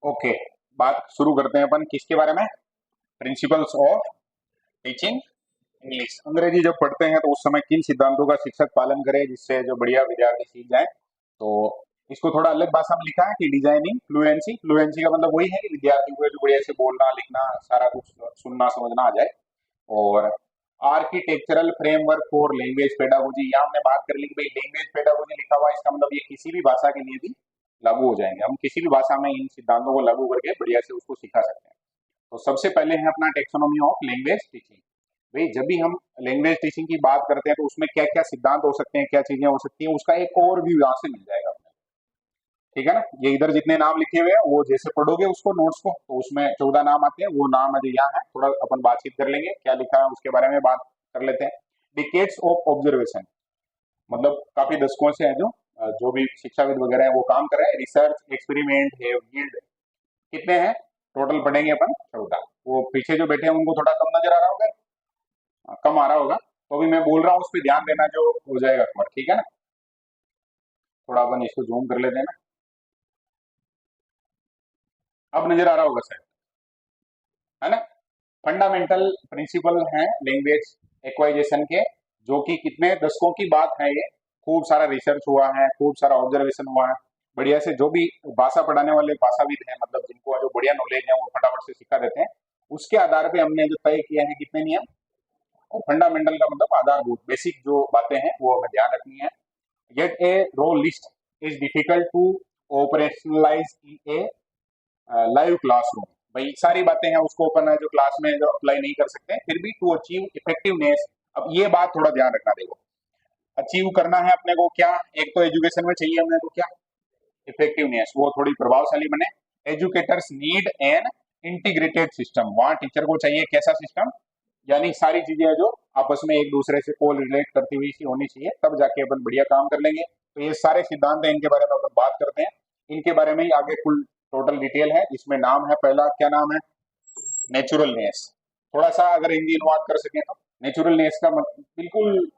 Okay, बात शुरू करते हैं अपन किसके बारे में। Principles of teaching English. अंग्रेजी जब पढ़ते हैं तो उस समय किन सिद्धांतों का शिक्षक पालन करे जिससे जो बढ़िया विद्यार्थी सीख जाए। तो इसको थोड़ा अलग भाषा में लिखा है कि डिजाइनिंग फ्लुएंसी। फ्लुएंसी का मतलब वही है कि विद्यार्थी को जो बढ़िया से बोलना लिखना सारा कुछ सुनना समझना आ जाए। और architectural framework for language pedagogy, यहाँ हमने बात कर ली कि भाई लैंग्वेज पेडागोजी लिखा हुआ है, इसका मतलब ये किसी भी भाषा के लिए भी लागू हो जाएंगे। हम किसी भी भाषा में इन सिद्धांतों को लागू करके बढ़िया से उसको सिखा सकते हैं। तो सबसे पहले है अपना टेक्सोनॉमी ऑफ लैंग्वेज टीचिंग। भाई जब भी हम लैंग्वेज टीचिंग की बात करते हैं तो उसमें क्या क्या सिद्धांत हो सकते हैं, क्या चीजें हो सकती हैं, उसका एक ओवरव्यू यहाँ से मिल जाएगा अपने। ठीक है ना, ये इधर जितने नाम लिखे हुए हैं वो जैसे पढ़ोगे उसको नोट्स को तो उसमें 14 नाम आते हैं, वो नाम अभी यहाँ है, थोड़ा अपन बातचीत कर लेंगे क्या लिखा है उसके बारे में बात कर लेते हैं। डिकेड्स ऑफ ऑब्जर्वेशन, मतलब काफी दशकों से है जो भी शिक्षाविद वगैरह है वो काम कर रहे हैं। रिसर्च एक्सपेरिमेंट है यील्ड, कितने हैं टोटल पढ़ेंगे अपन 14। वो पीछे जो बैठे हैं उनको थोड़ा कम नजर आ रहा होगा, कम आ रहा होगा तो अभी मैं बोल रहा हूँ उस पर ध्यान देना जो हो जाएगा कवर। ठीक है ना, थोड़ा अपन इसको जूम कर लेते हैं ना, अब नजर आ रहा होगा सर, है ना। फंडामेंटल प्रिंसिपल हैं लैंग्वेज एक्वाइजेशन के, जो कि कितने दशकों की बात है ये। खूब सारा रिसर्च हुआ है, खूब सारा ऑब्जर्वेशन हुआ है, बढ़िया से जो भी भाषा पढ़ाने वाले भाषाविद हैं, मतलब जिनको जो बढ़िया नॉलेज है वो फटाफट से सिखा देते हैं। उसके आधार पे हमने जो तय किया है कितने नियम। और फंडामेंटल का मतलब आधारभूत बेसिक जो बातें हैं वो हमें ध्यान रखनी है। Get a row list is difficult to operationalise in a live classroom. भाई सारी बातें हैं उसको अपन जो क्लास में जो अप्लाई नहीं कर सकते, फिर भी टू अचीव इफेक्टिवनेस। अब ये बात थोड़ा ध्यान रखना, देखो अचीव करना है अपने को क्या, एक तो एजुकेशन में चाहिए अपने को क्या, इफेक्टिवनेस, वो थोड़ी प्रभावशाली बने। Educators need an integrated system, वहां टीचर को चाहिए कैसा सिस्टम, यानी सारी चीजें जो आपस में एक दूसरे से कोल रिलेट करती हुई सी होनी चाहिए, तब जाके अपन बढ़िया काम कर लेंगे। तो ये सारे सिद्धांत हैं, इनके बारे में अपन बात करते हैं। इनके बारे में ही आगे फुल टोटल डिटेल है, इसमें नाम है पहला, क्या नाम है, नेचुरलनेस। थोड़ा सा अगर हिंदी अनुवाद कर सके तो नेचुरलनेस का बिल्कुल।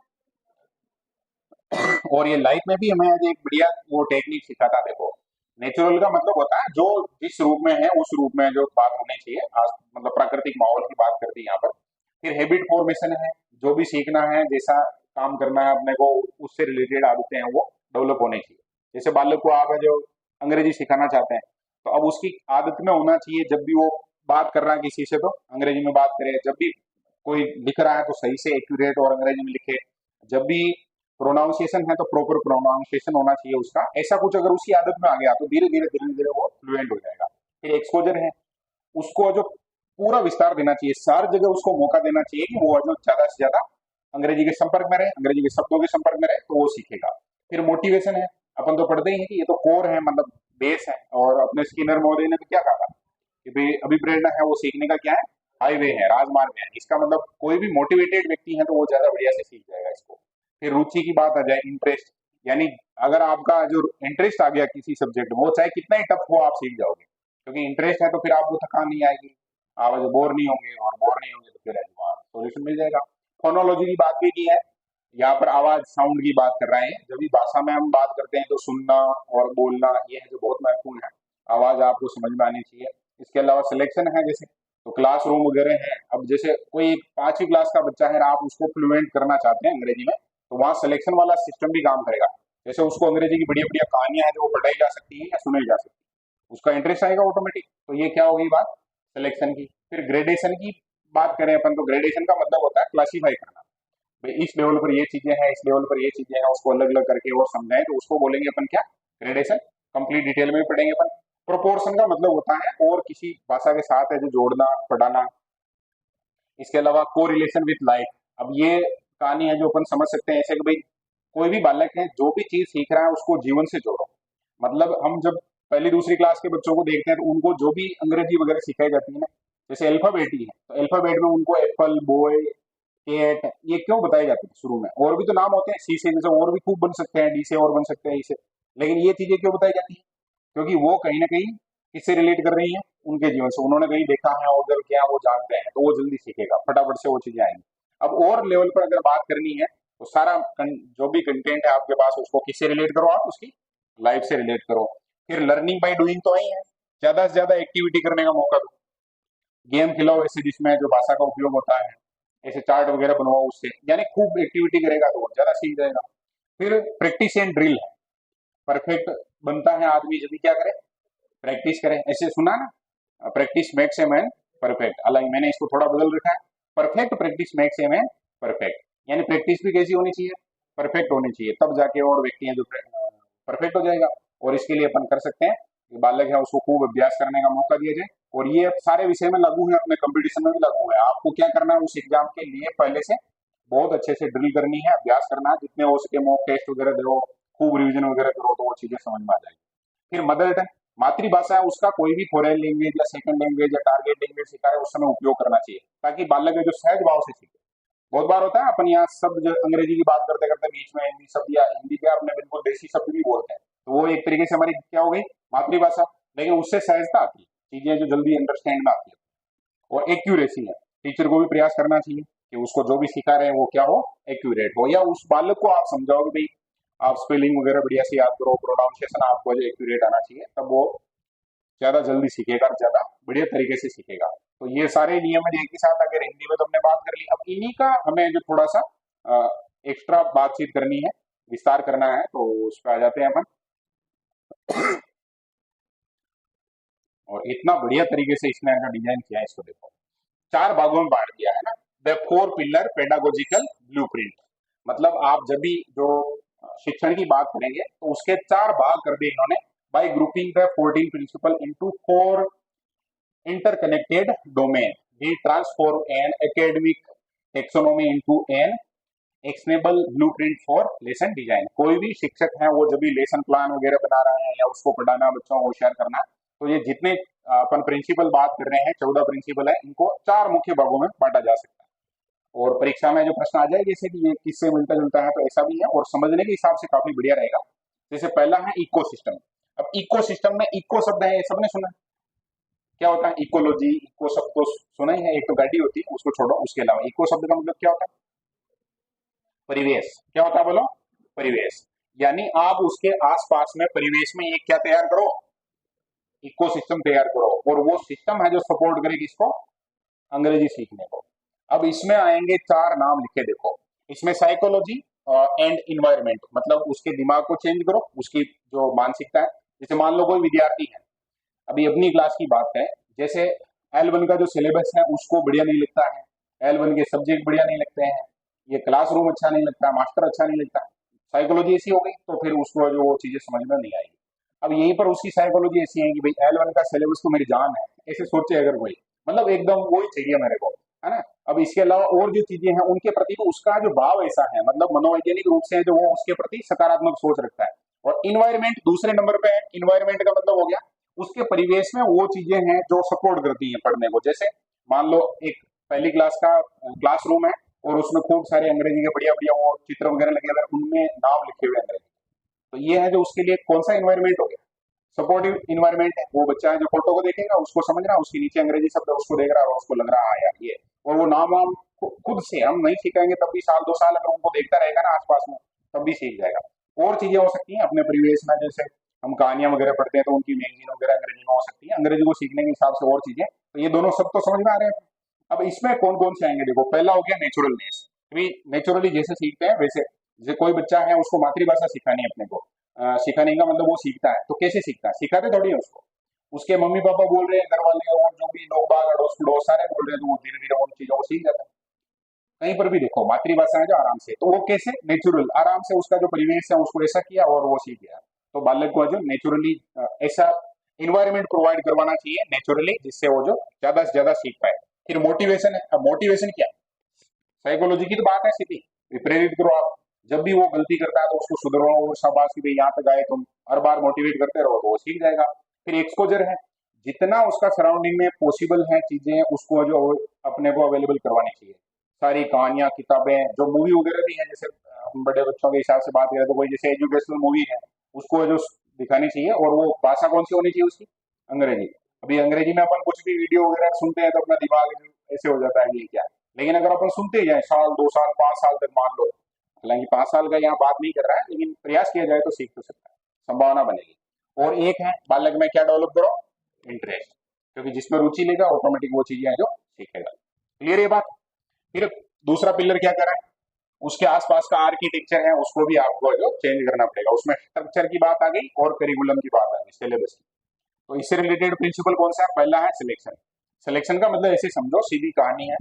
और ये लाइफ में भी हमें आज एक बढ़िया वो टेक्निक सिखाता है। देखो नेचुरल का मतलब होता है जो जिस रूप में है उस रूप में जो बात होनी चाहिए, मतलब प्राकृतिक माहौल की बात करती है यहाँ पर। फिर हैबिट फॉर्मेशन है, जो भी सीखना है जैसा काम करना है अपने को उससे रिलेटेड आदतें हैं वो डेवलप होनी चाहिए। जैसे बालक को आप जो अंग्रेजी सिखाना चाहते हैं तो अब उसकी आदत में होना चाहिए, जब भी वो बात कर रहा है किसी से तो अंग्रेजी में बात करे, जब भी कोई लिख रहा है तो सही से एक्यूरेट और अंग्रेजी में लिखे, जब भी प्रोनाउंसिएशन है तो प्रॉपर प्रोनाउंसिएशन होना चाहिए उसका। ऐसा कुछ अगर उसकी आदत में आ गया तो धीरे धीरे वो फ्लुएंट हो जाएगा। फिर एक्सपोजर है, उसको जो पूरा विस्तार देना चाहिए, सारी जगह उसको मौका देना चाहिए कि वो जो ज्यादा से ज्यादा अंग्रेजी के संपर्क में रहे, अंग्रेजी के शब्दों के संपर्क में रहे तो वो सीखेगा। फिर मोटिवेशन है, अपन तो पढ़ते ही हैं कि ये तो कोर है, मतलब बेस है। और अपने स्किनर महोदय ने तो क्या कहा था कि भाई अभिप्रेरणा है वो सीखने का क्या है, हाईवे है, राजमार्ग है। इसका मतलब कोई भी मोटिवेटेड व्यक्ति है तो वो ज्यादा बढ़िया से सीख जाएगा इसको। फिर रुचि की बात आ जाए, इंटरेस्ट, यानी अगर आपका जो इंटरेस्ट आ गया किसी सब्जेक्ट में, वो चाहे कितना ही टफ हो आप सीख जाओगे, क्योंकि इंटरेस्ट है तो फिर आपको थकान नहीं आएगी, आप बोर नहीं होंगे, और बोर नहीं होंगे तो फिर सोल्यूशन मिल जाएगा। फोनोलॉजी की बात भी की है, यहाँ पर आवाज साउंड की बात कर रहे हैं। जब भी भाषा में हम बात करते हैं तो सुनना और बोलना ये है जो बहुत महत्वपूर्ण है, आवाज आपको समझ में आनी चाहिए। इसके अलावा सिलेक्शन है, जैसे तो क्लासरूम वगैरह है। अब जैसे कोई 5वीं क्लास का बच्चा है, आप उसको फ्लुएंट करना चाहते हैं अंग्रेजी में, तो वहाँ सिलेक्शन वाला सिस्टम भी काम करेगा। जैसे उसको अंग्रेजी की बढ़िया बढ़िया कहानियां हैं जो पढ़ाई जा सकती है या सुनाई जा सकती है, उसका इंटरेस्ट आएगा ऑटोमेटिक। तो ये क्या होगी बात सिलेक्शन की। फिर ग्रेडेशन की बात करें अपन तो ग्रेडेशन का मतलब होता है क्लासीफाई करना, भाई इस लेवल पर ये चीजें हैं, इस लेवल पर ये चीजें हैं, उसको अलग अलग करके और समझाएं तो उसको बोलेंगे अपन क्या, ग्रेडेशन। कंप्लीट डिटेल में पढ़ेंगे अपन। प्रोपोर्शन का मतलब होता है और किसी भाषा के साथ है जो जोड़ना पढ़ाना। इसके अलावा को रिलेशन विथ लाइफ, अब ये कहानी है जो अपन समझ सकते हैं ऐसे कि भाई कोई भी बालक है जो भी चीज सीख रहा है उसको जीवन से जोड़ो। मतलब हम जब पहली दूसरी क्लास के बच्चों को देखते हैं तो उनको जो भी अंग्रेजी वगैरह सिखाई जाती है ना, जैसे अल्फाबेट ही है तो अल्फाबेट में उनको एप्पल बॉय केट ये क्यों बताए जाते हैं शुरू में, और भी तो नाम होते हैं सी से, जैसे और भी खूब बन सकते हैं, डी से और बन सकते हैं, ई से, लेकिन ये चीजें क्यों बताई जाती है, क्योंकि वो कहीं ना कहीं किससे रिलेट कर रही हैं, उनके जीवन से, उन्होंने कहीं देखा है ऑब्जर्व किया वो जानते हैं, तो वो जल्दी सीखेगा, फटाफट से वो चीजें आएंगी। अब और लेवल पर अगर बात करनी है तो सारा जो भी कंटेंट है आपके पास उसको किससे रिलेट करो, आप उसकी लाइफ से रिलेट करो। फिर लर्निंग बाय डूइंग तो ही है, ज्यादा से ज्यादा एक्टिविटी करने का मौका दो, गेम खिलाओ ऐसे जिसमें जो भाषा का उपयोग होता है, ऐसे चार्ट वगैरह बनवाओ उससे, यानी खूब एक्टिविटी करेगा तो वो ज्यादा सीख जाएगा। फिर प्रैक्टिस एंड ड्रिल है, परफेक्ट बनता है आदमी जब भी क्या करे, प्रैक्टिस करे। ऐसे सुना ना, practice makes a man perfect, हालांकि मैंने इसको थोड़ा बदल रखा है, perfect practice makes a man perfect, यानी प्रैक्टिस भी कैसी होनी चाहिए, परफेक्ट होनी चाहिए, तब जाके और व्यक्ति है जो परफेक्ट हो जाएगा। और इसके लिए अपन कर सकते हैं, ये बालक है उसको खूब अभ्यास करने का मौका दिया जाए, और ये सारे विषय में लागू है, अपने कंपटीशन में भी लागू है। आपको क्या करना है, उस एग्जाम के लिए पहले से बहुत अच्छे से ड्रिल करनी है, अभ्यास करना है, जितने हो सके मॉक टेस्ट वगैरह दो, खूब रिविजन वगैरह करो, तो वो चीजें समझ में आ जाएगी। फिर मदर टंग, मातृभाषा है उसका कोई भी फॉरेन लैंग्वेज या सेकंड लैंग्वेज या टारगेट लैंग्वेज सिखा रहे हैं उस समय उपयोग करना चाहिए, ताकि बालक है जो सहज भाव से सीखे। बहुत बार होता है अपन यहाँ शब्द जो अंग्रेजी की बात करते करते बीच में हिंदी शब्द या हिंदी के अपने बिल्कुल देसी शब्द भी बोलते हैं, तो वो एक तरीके से हमारी क्या हो गई, मातृभाषा, लेकिन उससे सहजता आती है, चीजें जो जल्दी अंडरस्टैंड में आती है। और एक्यूरेसी है, टीचर को भी प्रयास करना चाहिए कि उसको जो भी सिखा रहे हैं वो क्या हो, एक्यूरेट हो, या उस बालक को आप समझाओ कि भाई आप स्पेलिंग वगैरह बढ़िया से याद करो, प्रोनाउंसिएशन आपको जो एक्यूरेट आना चाहिए, तब वो ज्यादा जल्दी सीखेगा और ज्यादा बढ़िया तरीके से सीखेगा। तो ये सारे नियम है एक ही साथ, अगर हिंदी में तो हमने बात कर ली, अब इन्हीं का हमें जो थोड़ा सा एक्स्ट्रा बातचीत करनी है, विस्तार करना है, तो उस पर आ जाते हैं अपन। और इतना बढ़िया तरीके से इसने अगर डिजाइन किया है, इसको देखो, चार भागों में बांट दिया है ना, the four pillar pedagogical blueprint, मतलब आप जब भी जो शिक्षण की बात करेंगे तो उसके चार भाग कर दिए इन्होंने, by grouping the 14 principle into four interconnected domain. We transform an academic taxonomy into an actionable blueprint for lesson design. कोई भी शिक्षक है वो जब भी लेसन प्लान वगैरह बना रहा है या उसको पढ़ाना, बच्चों को होशियार करना, तो ये जितने अपन प्रिंसिपल बात कर रहे हैं, 14 प्रिंसिपल है, इनको चार मुख्य भागों में बांटा जा सकता है। और परीक्षा में जो प्रश्न आ जाए जैसे कि ये किससे मिलता जुलता है, तो ऐसा भी है, और समझने के हिसाब से काफी बढ़िया रहेगा। जैसे पहला है इकोसिस्टम। अब इकोसिस्टम में इको शब्द है, ये सबने सुना, क्या होता है इकोलॉजी, इको शब्द तो सुना ही है, एक तो गाड़ी होती है उसको छोड़ो, उसके अलावा इको शब्द का मतलब क्या होता है, परिवेश, क्या होता है बोलो, परिवेश, यानी आप उसके आसपास में परिवेश में एक क्या तैयार करो, इकोसिस्टम तैयार करो, और वो सिस्टम है जो सपोर्ट करे किसको, अंग्रेजी सीखने को। अब इसमें आएंगे चार नाम लिखे देखो, इसमें साइकोलॉजी एंड इन्वायरमेंट, मतलब उसके दिमाग को चेंज करो, उसकी जो मानसिकता है। जैसे मान लो कोई विद्यार्थी है, अभी अपनी क्लास की बात है, जैसे L1 का जो सिलेबस है उसको बढ़िया नहीं लगता है, L1 के सब्जेक्ट बढ़िया नहीं लगते हैं, ये क्लासरूम अच्छा नहीं लगता, मास्टर अच्छा नहीं लगता, साइकोलॉजी ऐसी हो गई, तो फिर उसको जो वो चीजें समझ में नहीं आएगी। अब यहीं पर उसकी साइकोलॉजी ऐसी है कि भाई L1 का सिलेबस तो मेरी जान है, ऐसे सोचे अगर कोई, मतलब एकदम वही चाहिए मेरे को, है ना। अब इसके अलावा और जो चीजें हैं उनके प्रति भी उसका जो भाव ऐसा है, मतलब मनोवैज्ञानिक रूप से जो वो उसके प्रति सकारात्मक सोच रखता है। और इन्वायरमेंट दूसरे नंबर पे है, इन्वायरमेंट का मतलब हो गया उसके परिवेश में वो चीजें हैं जो सपोर्ट करती हैं पढ़ने को। जैसे मान लो एक पहली क्लास का क्लासरूम है और उसमें खूब सारे अंग्रेजी के बढ़िया बढ़िया वो चित्र वगैरह लगे हुए, उनमें नाम लिखे हुए अंग्रेजी, तो ये है जो उसके लिए कौन सा इन्वायरमेंट हो गया, सपोर्टिव इन्वायरमेंट है। वो बच्चा है जो फोटो को देखेगा उसको समझ रहा है, उसके नीचे अंग्रेजी शब्द उसको देख रहा है और उसको लग रहा है यार ये, और वो नाम वाम खुद से हम नहीं सिखाएंगे तब भी साल 2 साल अगर उनको देखता रहेगा ना आसपास में, तब भी सीख जाएगा। और चीजें हो सकती हैं अपने परिवेश में, जैसे हम कहानियां वगैरह पढ़ते हैं तो उनकी मैगजीन वगैरह अंग्रेजी में हो सकती है, अंग्रेजी को सीखने के हिसाब से और चीजें, तो ये दोनों सब तो समझ में आ रहे हैं। अब इसमें कौन कौन से आएंगे देखो, पहला हो गया नेचुरलनेस, नेचुरली जैसे सीखते हैं वैसे, जैसे कोई बच्चा है उसको मातृभाषा सिखानी है अपने को, सिखाने का मतलब वो सीखता है, तो कैसे सीखता है, सिखाते थोड़ी है उसको, उसके मम्मी पापा बोल रहे हैं, घर वाले और जो भी लोग बाग अड़ोस पड़ोस सारे बोल रहे हैं, तो वो धीरे धीरे उन चीजों को सीख जाता है। कहीं पर भी देखो मातृभाषा है जो आराम से, तो वो कैसे नेचुरल, आराम से उसका जो परिवेश है उसको ऐसा किया और वो सीख गया। तो बालक को जो नेचुरली ऐसा इन्वायरमेंट प्रोवाइड करवाना चाहिए नेचुरली, जिससे वो जो ज्यादा से ज्यादा सीख पाए। फिर मोटिवेशन है, अब मोटिवेशन क्या, साइकोलॉजी की तो बात है सीधी, प्रेरित करो आप, जब भी वो गलती करता है तो उसको सुधरो, और शाबाश कि भाई यहाँ तक आए तुम, हर बार मोटिवेट करते रहो तो वो सीख जाएगा। फिर एक्सपोजर है, जितना उसका सराउंडिंग में पॉसिबल है चीजें उसको जो अपने को अवेलेबल करवानी चाहिए, सारी कहानियां किताबें जो मूवी वगैरह भी है, जैसे हम बड़े बच्चों के हिसाब से बात करें तो कोई जैसे एजुकेशनल मूवी है उसको जो दिखानी चाहिए, और वो भाषा कौन सी होनी चाहिए उसकी, अंग्रेजी। अभी अंग्रेजी में अपन कुछ भी वीडियो वगैरह सुनते हैं तो अपना दिमाग ऐसे हो जाता है ये क्या, लेकिन अगर अपन सुनते जाए साल 2 साल 5 साल तक मान लो, हालांकि 5 साल का यहाँ बात नहीं कर रहा है, लेकिन प्रयास किया जाए तो सीख तो सकता है, संभावना बनेगी। और एक है बालक में क्या डेवलप करो, इंटरेस्ट, क्योंकि जिसमें रुचि लेगा ऑटोमेटिक वो चीजें हैं जो सीखेगा। क्लियर ये बात। फिर दूसरा पिलर क्या करा है, उसके आसपास का आर्किटेक्चर है उसको भी आपको जो चेंज करना पड़ेगा। उसमें स्ट्रक्चर की बात आ गई और करिकुलम की बात आ गई, सिलेबस की। तो इससे रिलेटेड प्रिंसिपल कौन सा है, पहला है सिलेक्शन। सिलेक्शन का मतलब ऐसे समझो, सीधी कहानी है,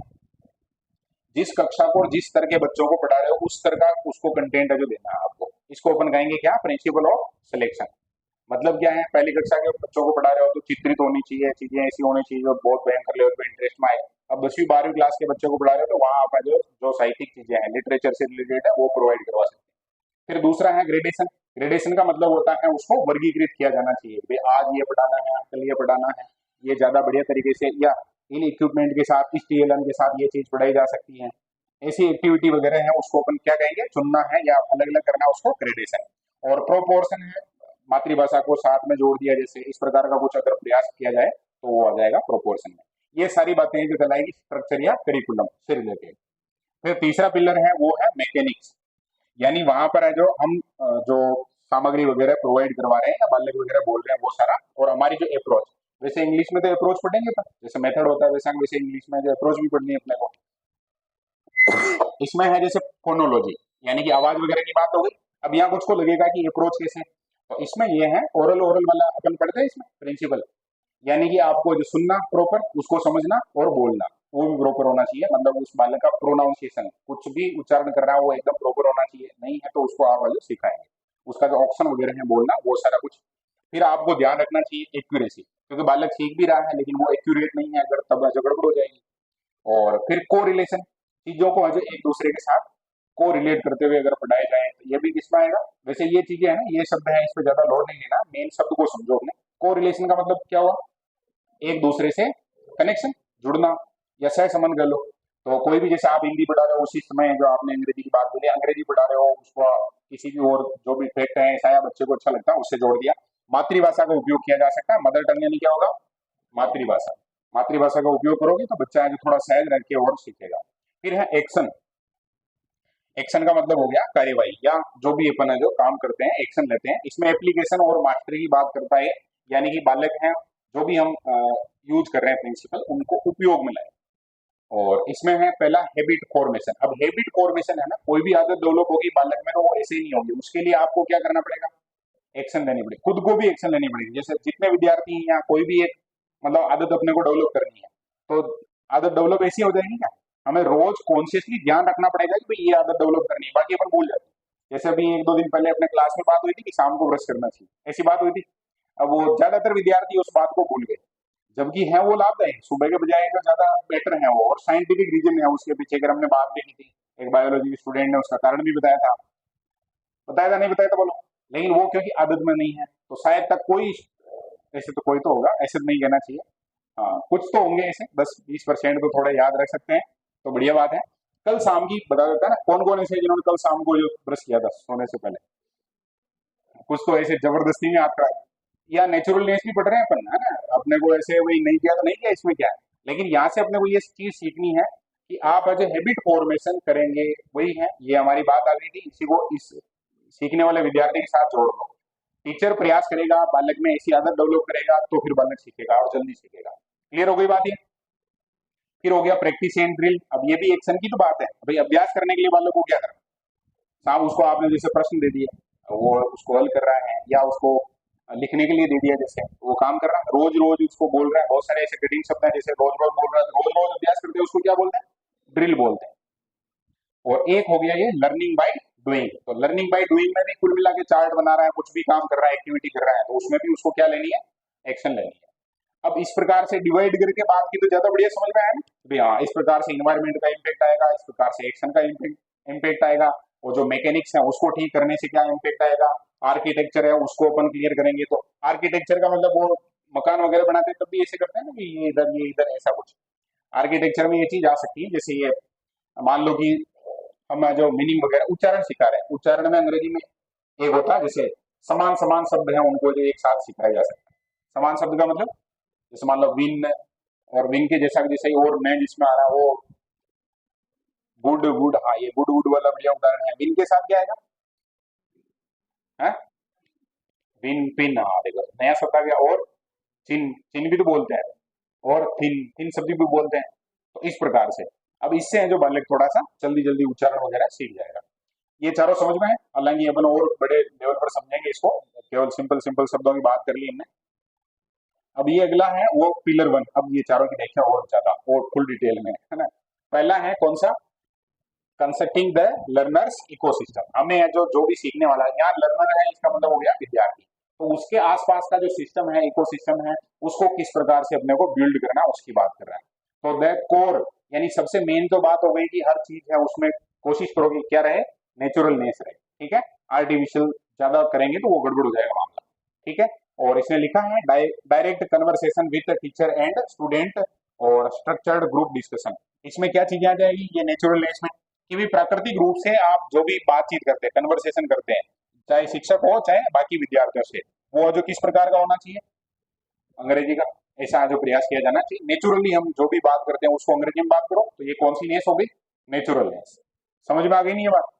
जिस कक्षा को जिस स्तर के बच्चों को पढ़ा रहे हो उस स्तर का उसको कंटेंट है जो देना है आपको, इसको अपन कहेंगे क्या, प्रिंसिपल ऑफ सिलेक्शन। मतलब क्या है, पहली कक्षा के बच्चों को पढ़ा रहे हो तो चित्रित होनी चाहिए, चीजें ऐसी होनी चाहिए जो बहुत भयंकर लेवल पे इंटरेस्ट में आए। अब 10वीं 12वीं क्लास के बच्चों को पढ़ा रहे हो तो वहां आप जो जो साहित्यिक चीजें हैं, लिटरेचर से रिलेटेड है, वो प्रोवाइड करवा सकते हैं। फिर दूसरा है ग्रेडेशन। ग्रेडेशन का मतलब होता है उसको वर्गीकृत किया जाना चाहिए, भाई आज ये पढ़ाना है, कल ये पढ़ाना है, ये ज्यादा बढ़िया तरीके से या इन इक्विपमेंट के साथ, इस टीएलएम के साथ ये चीज पढ़ाई जा सकती है। ऐसी एक्टिविटी वगैरह है उसको अपन क्या कहेंगे, चुनना है या अलग अलग करना है, उसको ग्रेडेशन। और प्रोपोर्शन है, मातृभाषा को साथ में जोड़ दिया, जैसे इस प्रकार का कुछ अगर प्रयास किया जाए तो वो आ जाएगा प्रोपोर्शन में। ये सारी बातें जो कहलाएगी स्ट्रक्चर या करिकुलम से रिलेटेड। फिर तीसरा पिलर है वो है मैकेनिक्स, यानी वहां पर है जो हम जो सामग्री वगैरह प्रोवाइड करवा रहे हैं या बालक वगैरह बोल रहे हैं वो सारा, और हमारी जो अप्रोच, वैसे इंग्लिश में तो अप्रोच पढ़ेंगे पर जैसे मेथड होता है वैसा, वैसे इंग्लिश में जो अप्रोच भी पढ़नी है अपने को। इसमें है जैसे फोनोलॉजी, यानी कि आवाज वगैरह की बात हो गई। अब यहाँ कुछ को लगेगा कि अप्रोच कैसे, तो इसमें ये है ओरल ओरल वाला अपन पढ़ते हैं इसमें प्रिंसिपल, यानी कि आपको जो सुनना प्रॉपर, उसको समझना और बोलना वो भी प्रॉपर होना चाहिए। मतलब उस बालक का प्रोनाउंसिएशन, कुछ भी उच्चारण कर रहा है वो एकदम प्रॉपर होना चाहिए, नहीं है तो उसको आप जो सिखाएंगे, उसका जो ऑप्शन वगैरह है बोलना वो सारा कुछ। फिर आपको ध्यान रखना चाहिए एक्यूरेसी, क्योंकि बालक सीख भी रहा है लेकिन वो एक्यूरेट नहीं है, अगर तब जो गड़बड़ हो जाएगी। और फिर को रिलेशन, चीजों को जो एक दूसरे के साथ को रिलेट करते हुए अगर पढ़ाए जाए तो ये भी किसमें आएगा। वैसे ये चीजें है ना, ये शब्द है, इस पर ज्यादा लोड नहीं लेना, मेन शब्द को समझो अपने। को रिलेशन का मतलब क्या हुआ, एक दूसरे से कनेक्शन, जुड़ना या सह संबंध कर लो। तो कोई भी, जैसे आप हिंदी पढ़ा रहे हो उसी समय जो आपने अंग्रेजी की बात बोली, अंग्रेजी पढ़ा रहे हो उसको किसी भी और जो भी फैक्ट है ऐसा या बच्चे को अच्छा लगता है उससे जोड़ दिया। मातृभाषा का उपयोग किया जा सकता है, मदर टंग यानी क्या होगा, मातृभाषा। मातृभाषा का उपयोग करोगे तो बच्चा है जो थोड़ा सहज रह के और सीखेगा। फिर है एक्शन। एक्शन का मतलब हो गया कार्यवाही, या जो भी अपन है जो काम करते हैं एक्शन लेते हैं। इसमें एप्लीकेशन और मास्टरी की बात करता है, यानी कि बालक हैं जो भी हम यूज कर रहे हैं प्रिंसिपल, उनको उपयोग में लाए। और इसमें है पहला हैबिट फॉर्मेशन। अब हैबिट फॉर्मेशन है ना, कोई भी आदत डेवलप होगी बालक में तो वो ऐसे ही नहीं होगी, उसके लिए आपको क्या करना पड़ेगा, एक्शन लेनी पड़ेगी, खुद को भी एक्शन लेनी पड़ेगी। जैसे जितने विद्यार्थी हैं या कोई भी एक मतलब आदत अपने को डेवलप करनी है, तो आदत डेवलप ऐसी हो जाएगी क्या, हमें रोज कॉन्शियसली ध्यान रखना पड़ेगा कि भाई ये आदत डेवलप करनी है, बाकी अपन भूल जाते हैं। जैसे अभी 1 2 दिन पहले अपने क्लास में बात हुई थी कि शाम को ब्रश करना चाहिए, ऐसी बात हुई थी। अब वो ज्यादातर विद्यार्थी उस बात को भूल गए, जबकि है वो लाभदायक, सुबह के बजाय का ज्यादा बेटर है वो, और साइंटिफिक रीजन है उसके पीछे। अगर हमने बात देखी थी, एक बायोलॉजी के स्टूडेंट ने उसका कारण भी बताया था नहीं बताया था बोलो, लेकिन वो क्योंकि आदत में नहीं है तो शायद तक कोई, ऐसे तो कोई तो होगा, ऐसे तो नहीं कहना चाहिए, हाँ कुछ तो होंगे ऐसे 10 20% तो थोड़े याद रख सकते हैं, तो बढ़िया बात है। कल शाम की बता देता है ना, कौन कौन ऐसे जिन्होंने कल शाम को जो ब्रश किया था सोने से पहले, कुछ तो ऐसे जबरदस्ती में आपका, या नेचुरल नेस भी पढ़ रहे हैं अपन है ना, अपने को ऐसे वही नहीं किया तो नहीं किया, इसमें क्या है। लेकिन यहाँ से अपने को ये चीज सीखनी है कि आप आज हैबिट फॉर्मेशन करेंगे, वही है, ये हमारी बात आ गई थी, इसी को इस सीखने वाले विद्यार्थी के साथ जोड़ दो। टीचर प्रयास करेगा, बालक में ऐसी आदत डेवलप करेगा तो फिर बालक सीखेगा और जल्दी सीखेगा। क्लियर हो गई बात ये। फिर हो गया प्रैक्टिस एंड ड्रिल। अब ये भी एक्शन की तो बात है, भाई अभ्यास करने के लिए बालक को क्या करना, साहब उसको आपने जैसे प्रश्न दे दिए, वो उसको हल कर रहा है, या उसको लिखने के लिए दे दिया, जैसे वो काम कर रहा है, रोज रोज उसको बोल रहा है, बहुत सारे ऐसे कठिन शब्द हैं जैसे रोज रोज बोल रहा है, रोज रोज अभ्यास करते हैं उसको क्या बोलते हैं, ड्रिल बोलते हैं। और एक हो गया ये लर्निंग बाय डूइंग। तो लर्निंग बाय डूइंग में भी कुल मिला के चार्ट बना रहा है, कुछ भी काम कर रहा है, एक्टिविटी कर रहा है, तो उसमें भी उसको क्या लेनी है, एक्शन लेनी है। अब इस प्रकार से डिवाइड करके बात की तो ज्यादा बढ़िया समझ में आया ना, भाई हाँ इस प्रकार से इन्वायरमेंट का इम्पैक्ट आएगा, इस प्रकार से एक्शन का इम्पैक्ट आएगा, और जो मैकेनिक्स है उसको ठीक करने से क्या इम्पैक्ट आएगा, आर्किटेक्चर है उसको अपन क्लियर करेंगे। तो आर्किटेक्चर का मतलब वो मकान वगैरह बनाते हैं तब भी ऐसे करते हैं ना कि ये इधर ऐसा कुछ, आर्किटेक्चर में ये चीज आ सकती है। जैसे ये मान लो कि हम जो मीनिंग वगैरह उच्चारण सिखा रहे हैं, उच्चारण में अंग्रेजी में एक होता है जैसे समान समान शब्द है उनको जो एक साथ सिखाया जा सकता है। समान शब्द का मतलब जैसे मान लो विन, और विन के जैसा जैसे ही और मैं जिसमें आ रहा है वो गुड गुड, हाँ ये गुड गुड वाला बढ़िया उदाहरण है। विन के साथ क्या आएगा, है विन पिन, हाँ देखो नया शब्द आ गया। और चिन चिन भी तो बोलते हैं, और थिन थिन शब्द भी बोलते हैं। तो इस प्रकार से अब इससे है जो बालक थोड़ा सा जल्दी जल्दी उच्चारण वगैरह सीख जाएगा। ये चारों समझ में है, हालांकि अपन और बड़े लेवल पर समझेंगे इसको, केवल सिंपल सिंपल शब्दों की बात कर ली हमने। अब ये अगला है वो पिलर वन, अब ये चारों की देखिए और ज्यादा और फुल डिटेल में, है ना। पहला है कौन सा, कंस्ट्रक्टिंग द लर्नर्स इकोसिस्टम। हमें जो जो भी सीखने वाला है, यहाँ लर्नर है इसका मतलब हो गया विद्यार्थी, तो उसके आसपास का जो सिस्टम है, इकोसिस्टम है, उसको किस प्रकार से अपने को बिल्ड करना है उसकी बात कर रहा है। तो द कोर यानी सबसे मेन तो बात हो गई कि हर चीज है उसमें कोशिश करो कि क्या रहे, नेचुरलनेस रहे, ठीक है। आर्टिफिशियल ज्यादा करेंगे तो वो गड़बड़ हो जाएगा मामला, ठीक है। और इसने लिखा है direct conversation with teacher and student और स्ट्रक्चर्ड ग्रुप डिस्कशन। इसमें क्या चीजें आ जाएगी ये नेचुरलनेस में, कि भी प्राकृतिक रूप से आप जो भी बातचीत करते हैं, कन्वर्सेशन करते हैं, चाहे शिक्षक हो चाहे बाकी विद्यार्थियों से, वो जो किस प्रकार का होना चाहिए, अंग्रेजी का। ऐसा जो प्रयास किया जाना चाहिए, नेचुरली हम जो भी बात करते हैं उसको अंग्रेजी में बात करो, तो ये कौन सी नेस हो गई, नेचुरलनेस। समझ में आ गई नहीं ये बात।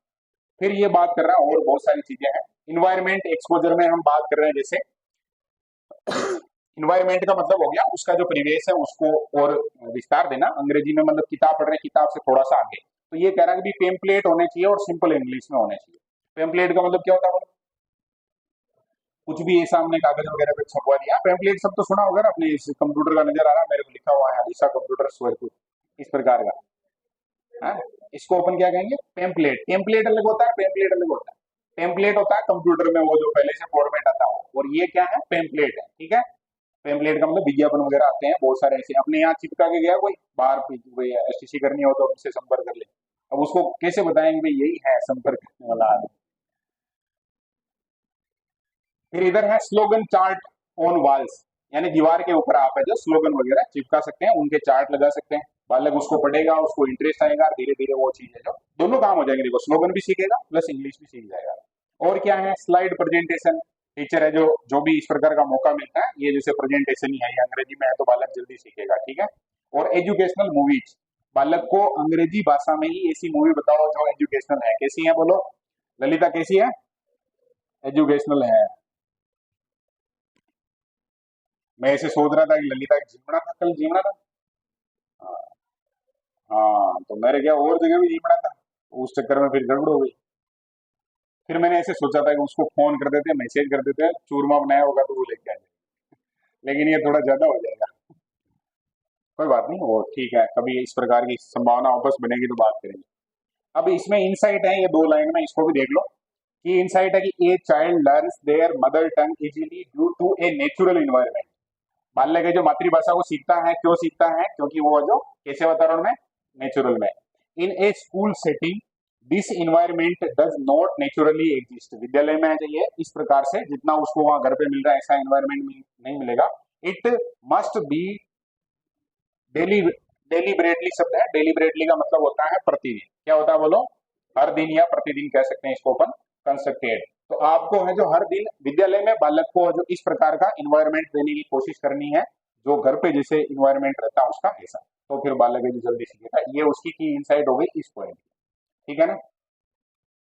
फिर ये बात कर रहा है और बहुत सारी चीजें हैं। इन्वायरमेंट एक्सपोजर में हम बात कर रहे हैं, जैसे इन्वायरमेंट का मतलब हो गया उसका जो परिवेश है उसको और विस्तार देना, अंग्रेजी में मतलब किताब पढ़ रहे हैं, किताब से थोड़ा सा आगे। तो ये कह रहा है कि पेम्पलेट होने चाहिए और सिंपल इंग्लिश में होने चाहिए। पेम्पलेट का मतलब क्या होता है बोलो? कुछ भी ऐसा हमने कागज वगैरह पे छपवा दिया, पेम्पलेट सब तो सुना होगा ना, अपने इस कंप्यूटर का नजर आ रहा है मेरे को, लिखा हुआ है दिशा कंप्यूटर सोयपुर, इस प्रकार का है। इसको अपन क्या कहेंगे, पेम्पलेट। टेम्पलेट अलग होता है, पेम्पलेट अलग होता है। टेम्पलेट होता है कंप्यूटर में वो जो पहले से फॉर्मेट आता है, और ये क्या है, पेम्पलेट है, ठीक है। पेम्पलेट का मतलब विज्ञापन वगैरह आते हैं बहुत सारे ऐसे, अपने यहाँ चिपका के गया कोई बाहर, कोई एसटीसी करनी हो तो उससे संपर्क कर ले। अब उसको कैसे बताएंगे भाई यही है संपर्क करने वाला आदमी। फिर इधर है स्लोगन चार्ट ऑन वॉल्स, यानी दीवार के ऊपर आप है जो स्लोगन वगैरह चिपका सकते हैं, उनके चार्ट लगा सकते हैं। बालक उसको पढ़ेगा, उसको इंटरेस्ट आएगा, धीरे धीरे वो चीज है जो दोनों काम हो जाएंगे, देखो स्लोगन भी सीखेगा प्लस इंग्लिश भी सीख जाएगा। और क्या है, स्लाइड प्रेजेंटेशन। टीचर है जो जो भी इस प्रकार का मौका मिलता है, ये जैसे प्रेजेंटेशन ही है, ये अंग्रेजी में है तो बालक जल्दी सीखेगा, ठीक है। और एजुकेशनल मूवीज, बालक को अंग्रेजी भाषा में ही ऐसी मूवी बताओ जो एजुकेशनल है। कैसी है बोलो ललिता, कैसी है, एजुकेशनल है। मैं ऐसे सोच रहा था कि ललिता जीवना था, कल जीवना था। हाँ, हाँ, तो मेरे क्या और जगह भी जीवना था, उस चक्कर में फिर गड़बड़ हो गई। फिर मैंने ऐसे सोचा था कि उसको फोन कर देते, मैसेज कर देते, चूरमा बनाया होगा तो वो लेके आ जाए, लेकिन ये थोड़ा ज्यादा हो जाएगा। कोई बात नहीं, वो ठीक है, कभी इस प्रकार की संभावना वापस बनेगी तो बात करेंगे। अब इसमें इंसाइट है, ये दो लाइन में इसको भी देख लो, कि इंसाइट है कि a child learns their mother tongue easily due to a natural environment. बाल्य के जो मातृभाषा को सीखता है, क्यों सीखता है, क्योंकि वो जो कैसे वातावरण में, नेचुरल में। In a school setting this environment does not naturally exist. विद्यालय में चाहिए इस प्रकार से जितना उसको वहां घर पे मिल रहा है ऐसा इन्वायरमेंट नहीं मिलेगा। It must be daily, deliberately शब्द है, डेलीबरेटली का मतलब होता है प्रतिदिन। क्या होता है बोलो, हर दिन या प्रतिदिन कह सकते हैं इसको अपन, कंस्ट्रक्टेड। तो आपको है जो हर दिन विद्यालय में बालक को जो इस प्रकार का इन्वायरमेंट देने की कोशिश करनी है, जो घर पे जैसे इन्वायरमेंट रहता है उसका ऐसा, तो फिर बालक है जो जल्दी सीखेगा। ये उसकी की इनसाइट हो गई इस पॉइंट, ठीक है ना।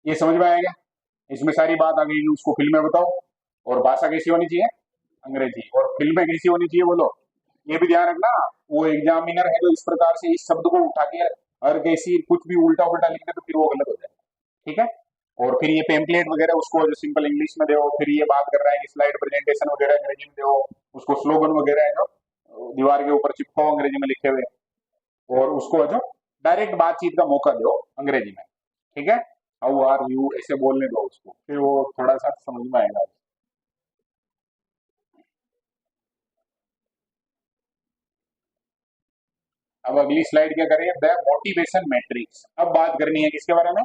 ये समझ में आएगा, इसमें सारी बात आ गई। उसको फिल्में बताओ, और भाषा कैसी होनी चाहिए, अंग्रेजी, और फिल्में कैसी होनी चाहिए बोलो। ये भी ध्यान रखना, वो एग्जामिनर है जो इस प्रकार से इस शब्द को उठा के और कैसी कुछ भी उल्टा पुल्टा लिख दे तो फिर वो गलत हो जाएगा, ठीक है। और फिर ये पेम्पलेट वगैरह उसको जो सिंपल इंग्लिश में दो, फिर ये बात कर रहा है कि स्लाइड प्रेजेंटेशन वगैरह अंग्रेजी में दो, उसको स्लोगन वगैरह है जो दीवार के ऊपर चिपकाओ अंग्रेजी में लिखे हुए, और उसको है जो डायरेक्ट बातचीत का मौका दो अंग्रेजी में, ठीक है। हाउ आर यू ऐसे बोलने दो उसको, फिर वो थोड़ा सा समझ में आएगा। अब अगली स्लाइड क्या करें, द मोटिवेशन मैट्रिक्स। अब बात करनी है किसके बारे में,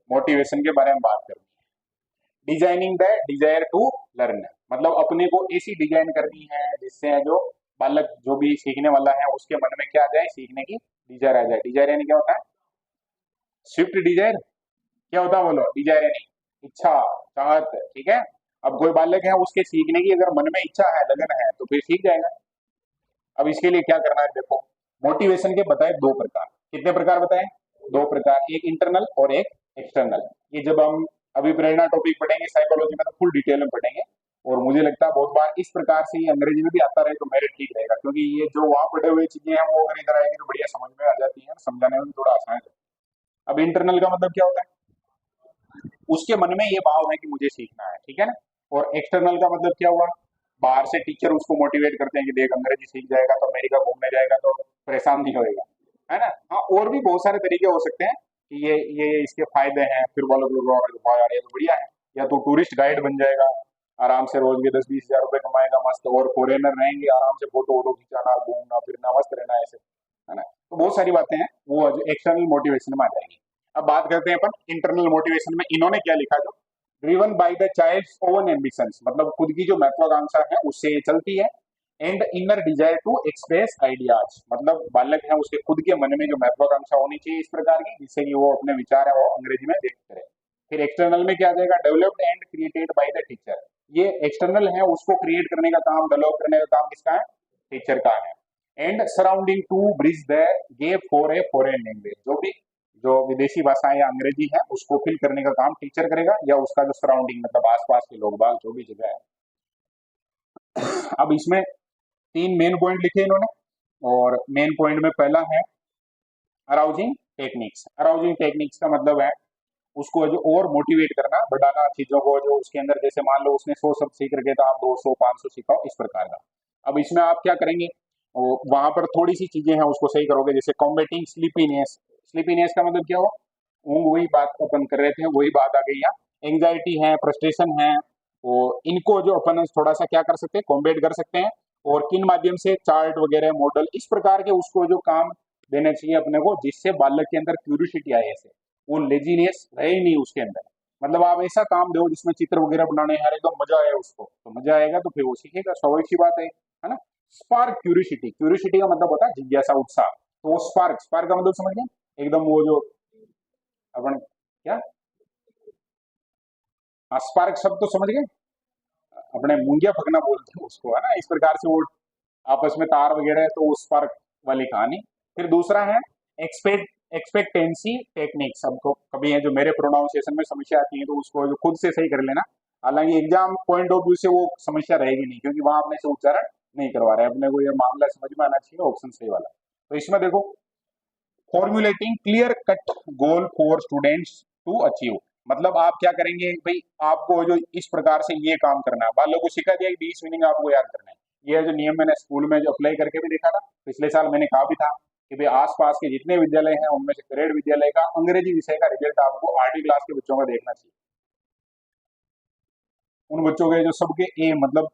मोटिवेशन के बारे में बात करनी है। Designing the desire to learn, मतलब अपने को ऐसी डिजाइन करनी है जिससे जो बालक जो भी सीखने वाला है उसके मन में क्या आ जाए, सीखने की डिजायर आ जाए। डिजायर यानी क्या होता है, स्विफ्ट डिजायर। क्या होता है बोलो, डिजायर यानी इच्छा, चाहत, ठीक है। अब कोई बालक है उसके सीखने की अगर मन में इच्छा है, लगन है, तो फिर सीख जाएगा। अब इसके लिए क्या करना है देखो, मोटिवेशन के बताए दो प्रकार। कितने प्रकार बताए, दो प्रकार, एक इंटरनल और एक एक्सटर्नल। ये जब हम अभी प्रेरणा टॉपिक पढ़ेंगे साइकोलॉजी में तो फुल डिटेल में पढ़ेंगे। और मुझे लगता है बहुत बार इस प्रकार से ये अंग्रेजी में भी आता रहे तो मेरिट ठीक रहेगा, क्योंकि ये जो वहां पढ़े हुए चीजें हैं वो अगर इधर आएगी तो बढ़िया समझ में आ जाती है, समझाने में भी थोड़ा आसान है। अब इंटरनल का मतलब क्या होता है, उसके मन में ये भाव है कि मुझे सीखना है, ठीक है ना। और एक्सटर्नल का मतलब क्या हुआ, बाहर से टीचर उसको मोटिवेट करते हैं कि देख अंग्रेजी सीख जाएगा तो अमेरिका घूमने जाएगा तो परेशान नहीं होएगा, है ना। हाँ, और भी बहुत सारे तरीके हो सकते हैं कि ये इसके फायदे हैं, फिर वालों को वाह यार ये तो बढ़िया है, या तो टूरिस्ट गाइड बन जाएगा, आराम से रोज के 10-20 हजार रुपए कमाएगा मस्त, और फॉरेनर रहेंगे आराम से फोटो वोटो खिंचाना घूमना फिरना मस्त रहना ऐसे, है ना। तो बहुत सारी बातें हैं वो एक्सटर्नल मोटिवेशन में आ जाएगी। अब बात करते हैं अपन इंटरनल मोटिवेशन में, इन्होंने क्या लिखा, जो driven by the child's own ambitions, मतलब खुद की जो महत्वाकांक्षा है उससे ये चलती है। And inner desire to express ideas, मतलब बालक है उसके खुद के मन में जो महत्वाकांक्षा होनी चाहिए इस प्रकार की, जिससे कि वो अपने विचार है वो अंग्रेजी में व्यक्त करे। फिर एक्सटर्नल में क्या आ जाएगा, developed and created by the teacher, ये एक्सटर्नल है उसको क्रिएट करने का काम, डेवलप करने का काम किसका है, टीचर का है। And surrounding to bridge the gap for a foreign language, जो भी जो विदेशी भाषा या अंग्रेजी है उसको फिल करने का काम टीचर करेगा, या उसका जो सराउंडिंग मतलब आसपास के लोग बाग जो भी जगह है। अब इसमें तीन मेन पॉइंट लिखे इन्होंने, और मेन पॉइंट में पहला है अराउजिंग टेक्निक्स। अराउजिंग टेक्निक्स का मतलब है उसको जो और मोटिवेट करना, बढ़ाना चीजों को, जो उसके अंदर जैसे मान लो उसने 100 शब्द सीख रखे तो आप 200-500 सिखाओ इस प्रकार का। अब इसमें आप क्या करेंगे, वहां पर थोड़ी सी चीजें हैं उसको सही करोगे, जैसे कॉम्बेटिंग स्लीपीनेस। स्लीपीनेस का मतलब क्या हुआ, ऊँग, वही बात अपन कर रहे थे वही बात आ गई यहाँ। एंग्जाइटी है, फ्रस्ट्रेशन है, और इनको जो अपन थोड़ा सा क्या कर सकते हैं, कॉम्बेट कर सकते हैं। और किन माध्यम से, चार्ट वगैरह मॉडल इस प्रकार के उसको जो काम देना चाहिए अपने को, जिससे बालक के अंदर क्यूरियोसिटी आए, ऐसे वो लेजीनेस रहे ही नहीं उसके अंदर। मतलब आप ऐसा काम दो जिसमें चित्र वगैरह बनाने हैं, एकदम मजा आए उसको, तो मजा आएगा तो फिर वो सीखेगा, स्वाभाविक सी बात है ना। स्पार्क क्यूरियोसिटी, क्यूरियोसिटी का मतलब होता है जिज्ञासा, उत्साह। तो वो स्पार्क, स्पार्क का मतलब समझ गए एकदम, वो जो अपन क्या, हाँ स्पार्क शब्द तो समझ गए, अपने मुंगिया फकना बोलते हैं उसको, है ना, इस प्रकार से वो आपस में तार वगैरह है, तो वो स्पार्क वाली कहानी। फिर दूसरा है एक्सपेक्टेंसी टेक्निक। सबको कभी है जो मेरे प्रोनाउंसिएशन में समस्या आती है तो उसको जो खुद से सही कर लेना, हालांकि एग्जाम पॉइंट ऑफ व्यू से वो समस्या रहेगी नहीं, क्योंकि वहां अपने से उच्चारण नहीं करवा रहे हैं, अपने को ये मामला समझ में आना चाहिए, ऑप्शन सही वाला। तो इसमें देखो, formulating clear cut goal for students to achieve, मतलब आप क्या करेंगे भाई, आपको जो इस प्रकार से ये काम करना है, बालों को सिखा दिया कि 20 मीनिंग आपको याद करना है। ये जो नियम मैंने स्कूल में जो अप्लाई करके भी देखा था, पिछले साल मैंने कहा भी था कि भाई आसपास के जितने विद्यालय हैं उनमें से ग्रेड विद्यालय का अंग्रेजी विषय का रिजल्ट आपको आरटी क्लास के बच्चों का देखना चाहिए। उन बच्चों के जो सबके ए मतलब,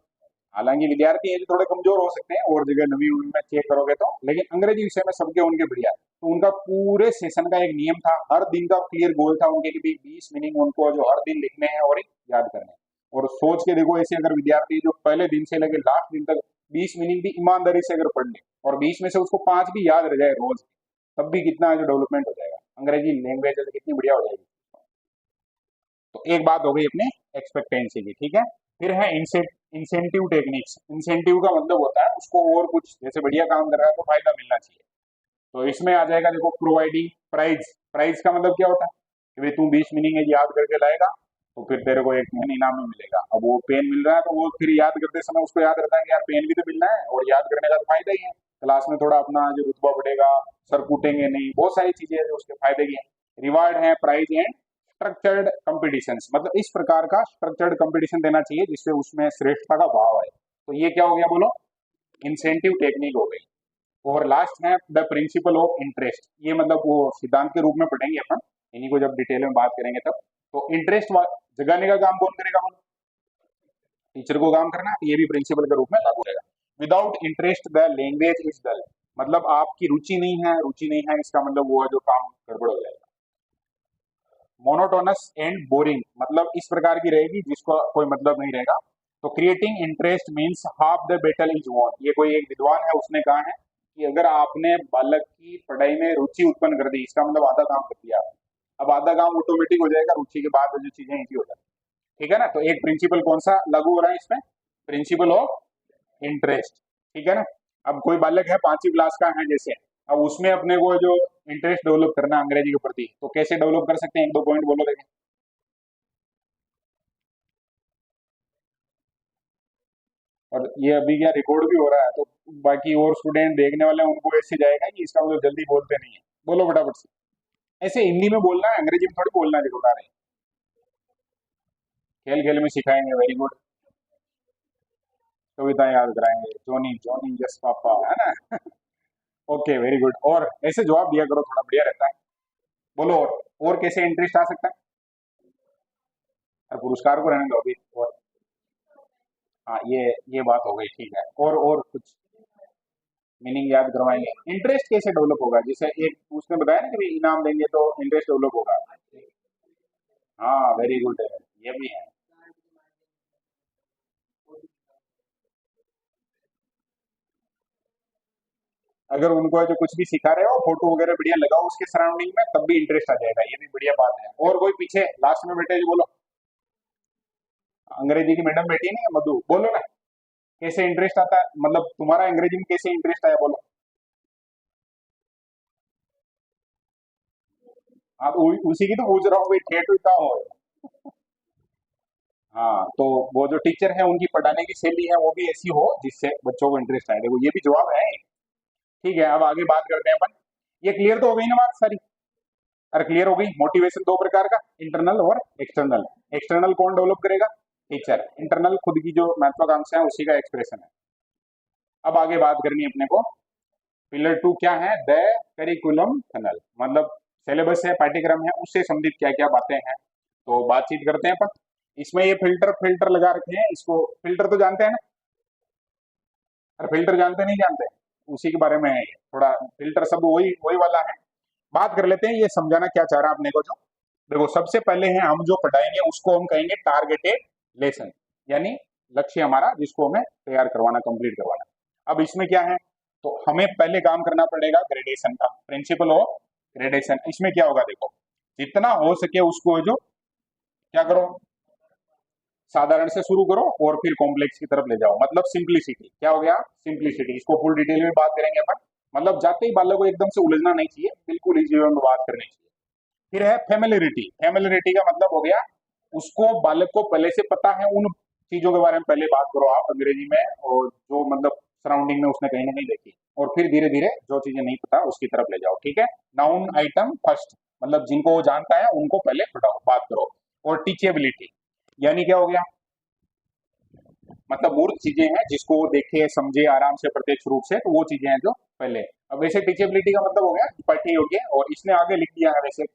हालांकि विद्यार्थी हैं जो थोड़े कमजोर हो सकते हैं और जगह नवी में चेक करोगे तो, लेकिन अंग्रेजी विषय में सबके उनके बढ़िया। तो उनका पूरे सेशन का एक नियम था, हर दिन का क्लियर गोल था उनके कि 20 मीनिंग उनको जो हर दिन लिखने हैं और याद करने हैं। और सोच के देखो, ऐसे अगर विद्यार्थी जो पहले दिन से लेकर लास्ट दिन तक 20 मीनिंग भी ईमानदारी से अगर पढ़ ले, और 20 में से उसको 5 भी याद रह जाए रोज, तब भी कितना जो डेवलपमेंट हो जाएगा, अंग्रेजी लैंग्वेज कितनी बढ़िया हो जाएगी। तो एक बात हो गई अपने एक्सपेक्टेंसी की, ठीक है। फिर है इंसेंटिव टेक्निक्स। इंसेंटिव का मतलब होता है उसको और कुछ, जैसे बढ़िया काम कर रहा है तो फायदा मिलना चाहिए। तो इसमें आ जाएगा देखो, प्रोवाइडिंग प्राइज। प्राइज का मतलब क्या होता है कि भाई तू 20 मीनिंग याद करके लाएगा तो फिर तेरे को एक पेन इनाम में मिलेगा। अब वो पेन मिल रहा है तो वो फिर याद करते समय उसको याद रहता है कि यार पेन भी तो मिलना है, और याद करने का तो फायदा ही है, क्लास में थोड़ा अपना जो रुतबा बढ़ेगा, सर कूटेंगे नहीं, बहुत सारी चीजें हैं जो उसके फायदे की हैं। रिवार्ड है, प्राइज एंड स्ट्रक्चर्ड कंपटीशंस, मतलब इस प्रकार का स्ट्रक्चर्ड कंपटीशन देना चाहिए जिससे उसमें श्रेष्ठता का भाव आए। तो ये क्या हो गया बोलो, इंसेंटिव टेक्निक हो गई। और लास्ट है द प्रिंसिपल ऑफ इंटरेस्ट, ये मतलब वो सिद्धांत के रूप में पढ़ेंगे अपन, इन्हीं को जब डिटेल में बात करेंगे तब। तो इंटरेस्ट जगाने का काम कौन करेगा बोलो, टीचर को काम करना, ये भी प्रिंसिपल के रूप में लागू रहेगा। Without interest the language is dull, मतलब आपकी रुचि नहीं है, रुचि नहीं है इसका मतलब वो है जो काम गड़बड़ हो जाएगा। मोनोटोनस एंड बोरिंग, मतलब इस प्रकार की रहेगी जिसको कोई मतलब नहीं रहेगा। तो creating interest means half the battle is won, ये कोई एक विद्वान है उसने कहा है कि अगर आपने बालक की पढ़ाई में रुचि उत्पन्न कर दी, इसका मतलब आधा काम कर दिया आपने। अब आधा काम ऑटोमेटिक हो जाएगा, रुचि के बाद जो चीजें इजी हो जाती, ठीक है ना। तो एक प्रिंसिपल कौन सा लागू हो रहा है इसमें, प्रिंसिपल ऑफ इंटरेस्ट, ठीक है ना। अब कोई बालक है 5वीं क्लास का है जैसे, अब उसमें अपने को जो इंटरेस्ट डेवलप करना है अंग्रेजी के प्रति, तो कैसे डेवलप कर सकते हैं, एक दो पॉइंट बोलो देखें। और ये अभी क्या रिकॉर्ड भी हो रहा है, तो बाकी और स्टूडेंट देखने वाले हैं उनको ऐसे जाएगा कि इसका मतलब जल्दी बोलते नहीं है। बोलो फटाफट से। ऐसे हिंदी में बोलना है, अंग्रेजी में थोड़ी बोलना है, देखो बता रहे हैं। खेल खेल में सिखाएंगे, वेरी गुड। कविता याद कराएंगे, जोनी जोनी यस पापा, है ना। Okay very good. और ऐसे जवाब दिया करो, थोड़ा बढ़िया रहता है। बोलो और कैसे इंटरेस्ट आ सकता है। और पुरस्कार को रहने दो अभी। और हाँ, ये बात हो गई, ठीक है। और कुछ मीनिंग याद करवाएंगे। इंटरेस्ट कैसे डेवलप होगा, जैसे एक उसने बताया ना कि भाई इनाम देंगे तो इंटरेस्ट डेवलप होगा। हाँ वेरी गुड है, ये भी है। अगर उनको जो कुछ भी सिखा रहे हो फोटो वगैरह बढ़िया लगाओ उसके सराउंडिंग में, तब भी इंटरेस्ट आ जाएगा, ये भी बढ़िया बात है। और कोई पीछे लास्ट में बैठे जो बोलो। अंग्रेजी की मैडम बैठी नहीं है मधु, बोलो ना। कैसे इंटरेस्ट आता है, मतलब तुम्हारा अंग्रेजी में कैसे इंटरेस्ट आया, बोलो। हाँ तो उसी की तो पूछ रहा हूँ भाई, ठेठ का हो। हाँ तो वो जो टीचर है उनकी पढ़ाने की शैली है वो भी ऐसी हो जिससे बच्चों को इंटरेस्ट आए, देखो ये भी जवाब है। ठीक है, अब आगे बात करते हैं अपन। ये क्लियर तो हो गई ना बात सारी। अरे क्लियर हो गई। मोटिवेशन दो प्रकार का, इंटरनल और एक्सटर्नल। एक्सटर्नल कौन डेवलप करेगा, टीचर। इंटरनल खुद की जो महत्वाकांक्षा है उसी का एक्सप्रेशन है। अब आगे बात करनी है अपने को। पिलर टू क्या है, द करिकुलम टनल, मतलब सिलेबस है, पाठ्यक्रम है, उससे संबंधित क्या क्या बातें हैं, तो बातचीत करते हैं अपन। इसमें ये फिल्टर फिल्टर लगा रखे हैं, इसको फिल्टर तो जानते हैं ना। अरे फिल्टर जानते नहीं जानते, उसी के बारे में है ये थोड़ा। फिल्टर सब वही वही वाला है। बात कर लेते हैं, ये समझाना क्या चाह रहा है अपने को जो। देखो सबसे पहले है, हम जो पढ़ाएंगे उसको हम कहेंगे टारगेटेड लेसन, यानी लक्ष्य हमारा जिसको हमें तैयार करवाना, कंप्लीट करवाना। अब इसमें क्या है, तो हमें पहले काम करना पड़ेगा ग्रेडेशन का, प्रिंसिपल ऑफ ग्रेडेशन। इसमें क्या होगा देखो, जितना हो सके उसको जो क्या करो, साधारण से शुरू करो और फिर कॉम्प्लेक्स की तरफ ले जाओ, मतलब सिंप्लिसिटी। क्या हो गया, सिंप्लिसिटी। इसको फुल डिटेल में बात करेंगे अपन। मतलब जाते ही बालक को एकदम से उलझना नहीं चाहिए, बिल्कुल इजी वे में बात करनी चाहिए। फिर है फेमिलियरिटी। फेमिलियरिटी का मतलब हो गया, उसको बालक को पहले से पता है उन चीजों के बारे में पहले बात करो आप अंग्रेजी में, और जो मतलब सराउंडिंग में उसने कहीं ना कहीं देखी, और फिर धीरे धीरे जो चीजें नहीं पता उसकी तरफ ले जाओ, ठीक है। नाउन आइटम फर्स्ट, मतलब जिनको वो जानता है उनको पहले पढ़ाओ, बात करो। और टीचेबिलिटी, यानी क्या हो गया, मतलब मूर्त चीजें हैं जिसको वो देखे समझे आराम से प्रत्यक्ष रूप से, तो वो चीजें हैं जो पहले। अब वैसे टीचेबिलिटी का मतलब हो गया पढ़ने योग्य, और इसने आगे लिख दिया है वैसे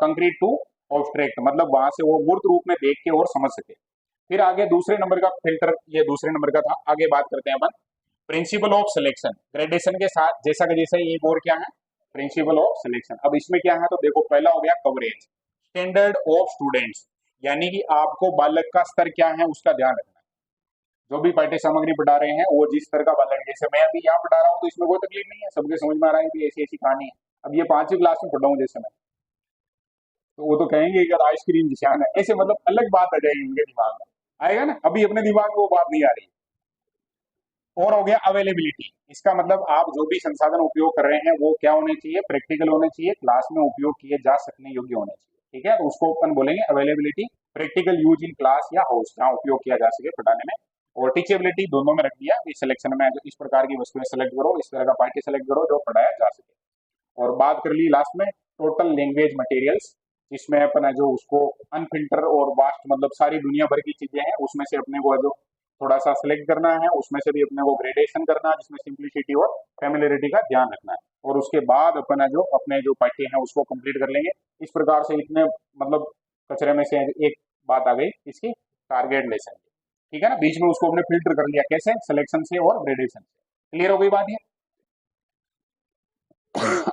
कंक्रीट टू ऑब्स्ट्रैक्ट, मतलब वहां से वो मूर्त रूप में देख के और समझ सके। फिर आगे दूसरे नंबर का फिल्टर, ये दूसरे नंबर का था। आगे बात करते हैं अपन प्रिंसिपल ऑफ सिलेक्शन। ग्रेडेशन के साथ जैसा कि जैसा एक और क्या है, प्रिंसिपल ऑफ सिलेक्शन। अब इसमें क्या है, तो देखो पहला हो गया कवरेज, स्टैंडर्ड ऑफ स्टूडेंट्स, यानी कि आपको बालक का स्तर क्या है उसका ध्यान रखना। जो भी पाठ्य सामग्री पढ़ा रहे हैं वो जिस तरह का बालक है, जैसे मैं अभी यहाँ पढ़ा रहा हूँ तो इसमें कोई तकलीफ नहीं है, सबके समझ में आ रहा है कि ऐसी ऐसी कहानी है। अब ये 5वीं क्लास में पढ़ रहा हूँ जैसे मैं, तो वो तो कहेंगे कि आइसक्रीम निशान है, ऐसे मतलब अलग बात आ जाएगी उनके दिमाग में। आएगा ना, अभी अपने दिमाग में वो बात नहीं आ रही। और हो गया अवेलेबिलिटी, इसका मतलब आप जो भी संसाधन उपयोग कर रहे हैं वो क्या होने चाहिए, प्रैक्टिकल होने चाहिए, क्लास में उपयोग किए जा सकने योग्य होने चाहिए, ठीक है। तो उसको अपन बोलेंगे availability, practical use in class या हाउस, जहाँ उपयोग किया जा सके पढ़ाने में। और टीचेबिलिटी दोनों में रख दिया, इस सिलेक्शन में जो इस प्रकार की वस्तुएं सेलेक्ट करो, इस तरह का पाठ्य सेलेक्ट करो जो पढ़ाया जा सके। और बात कर ली लास्ट में टोटल लैंग्वेज मटेरियल्स, जिसमें अपन है जो उसको अनफिल्टर और वास्ट, मतलब सारी दुनिया भर की चीजें हैं उसमें से अपने को जो थोड़ा सा सिलेक्ट करना है, उसमें से भी अपने को ग्रेडेशन करना है जिसमें सिंप्लिसिटी और फेमिलियरिटी का ध्यान रखना है। और उसके बाद अपन है जो अपने जो पाठ्य है उसको कंप्लीट कर लेंगे। इस प्रकार से इतने मतलब कचरे में से एक बात आ गई इसकी, टारगेट लेसन, ठीक है ना। बीच में उसको हमने फिल्टर कर लिया, कैसे, सिलेक्शन से और ग्रेडेशन से। क्लियर हो गई बात ये।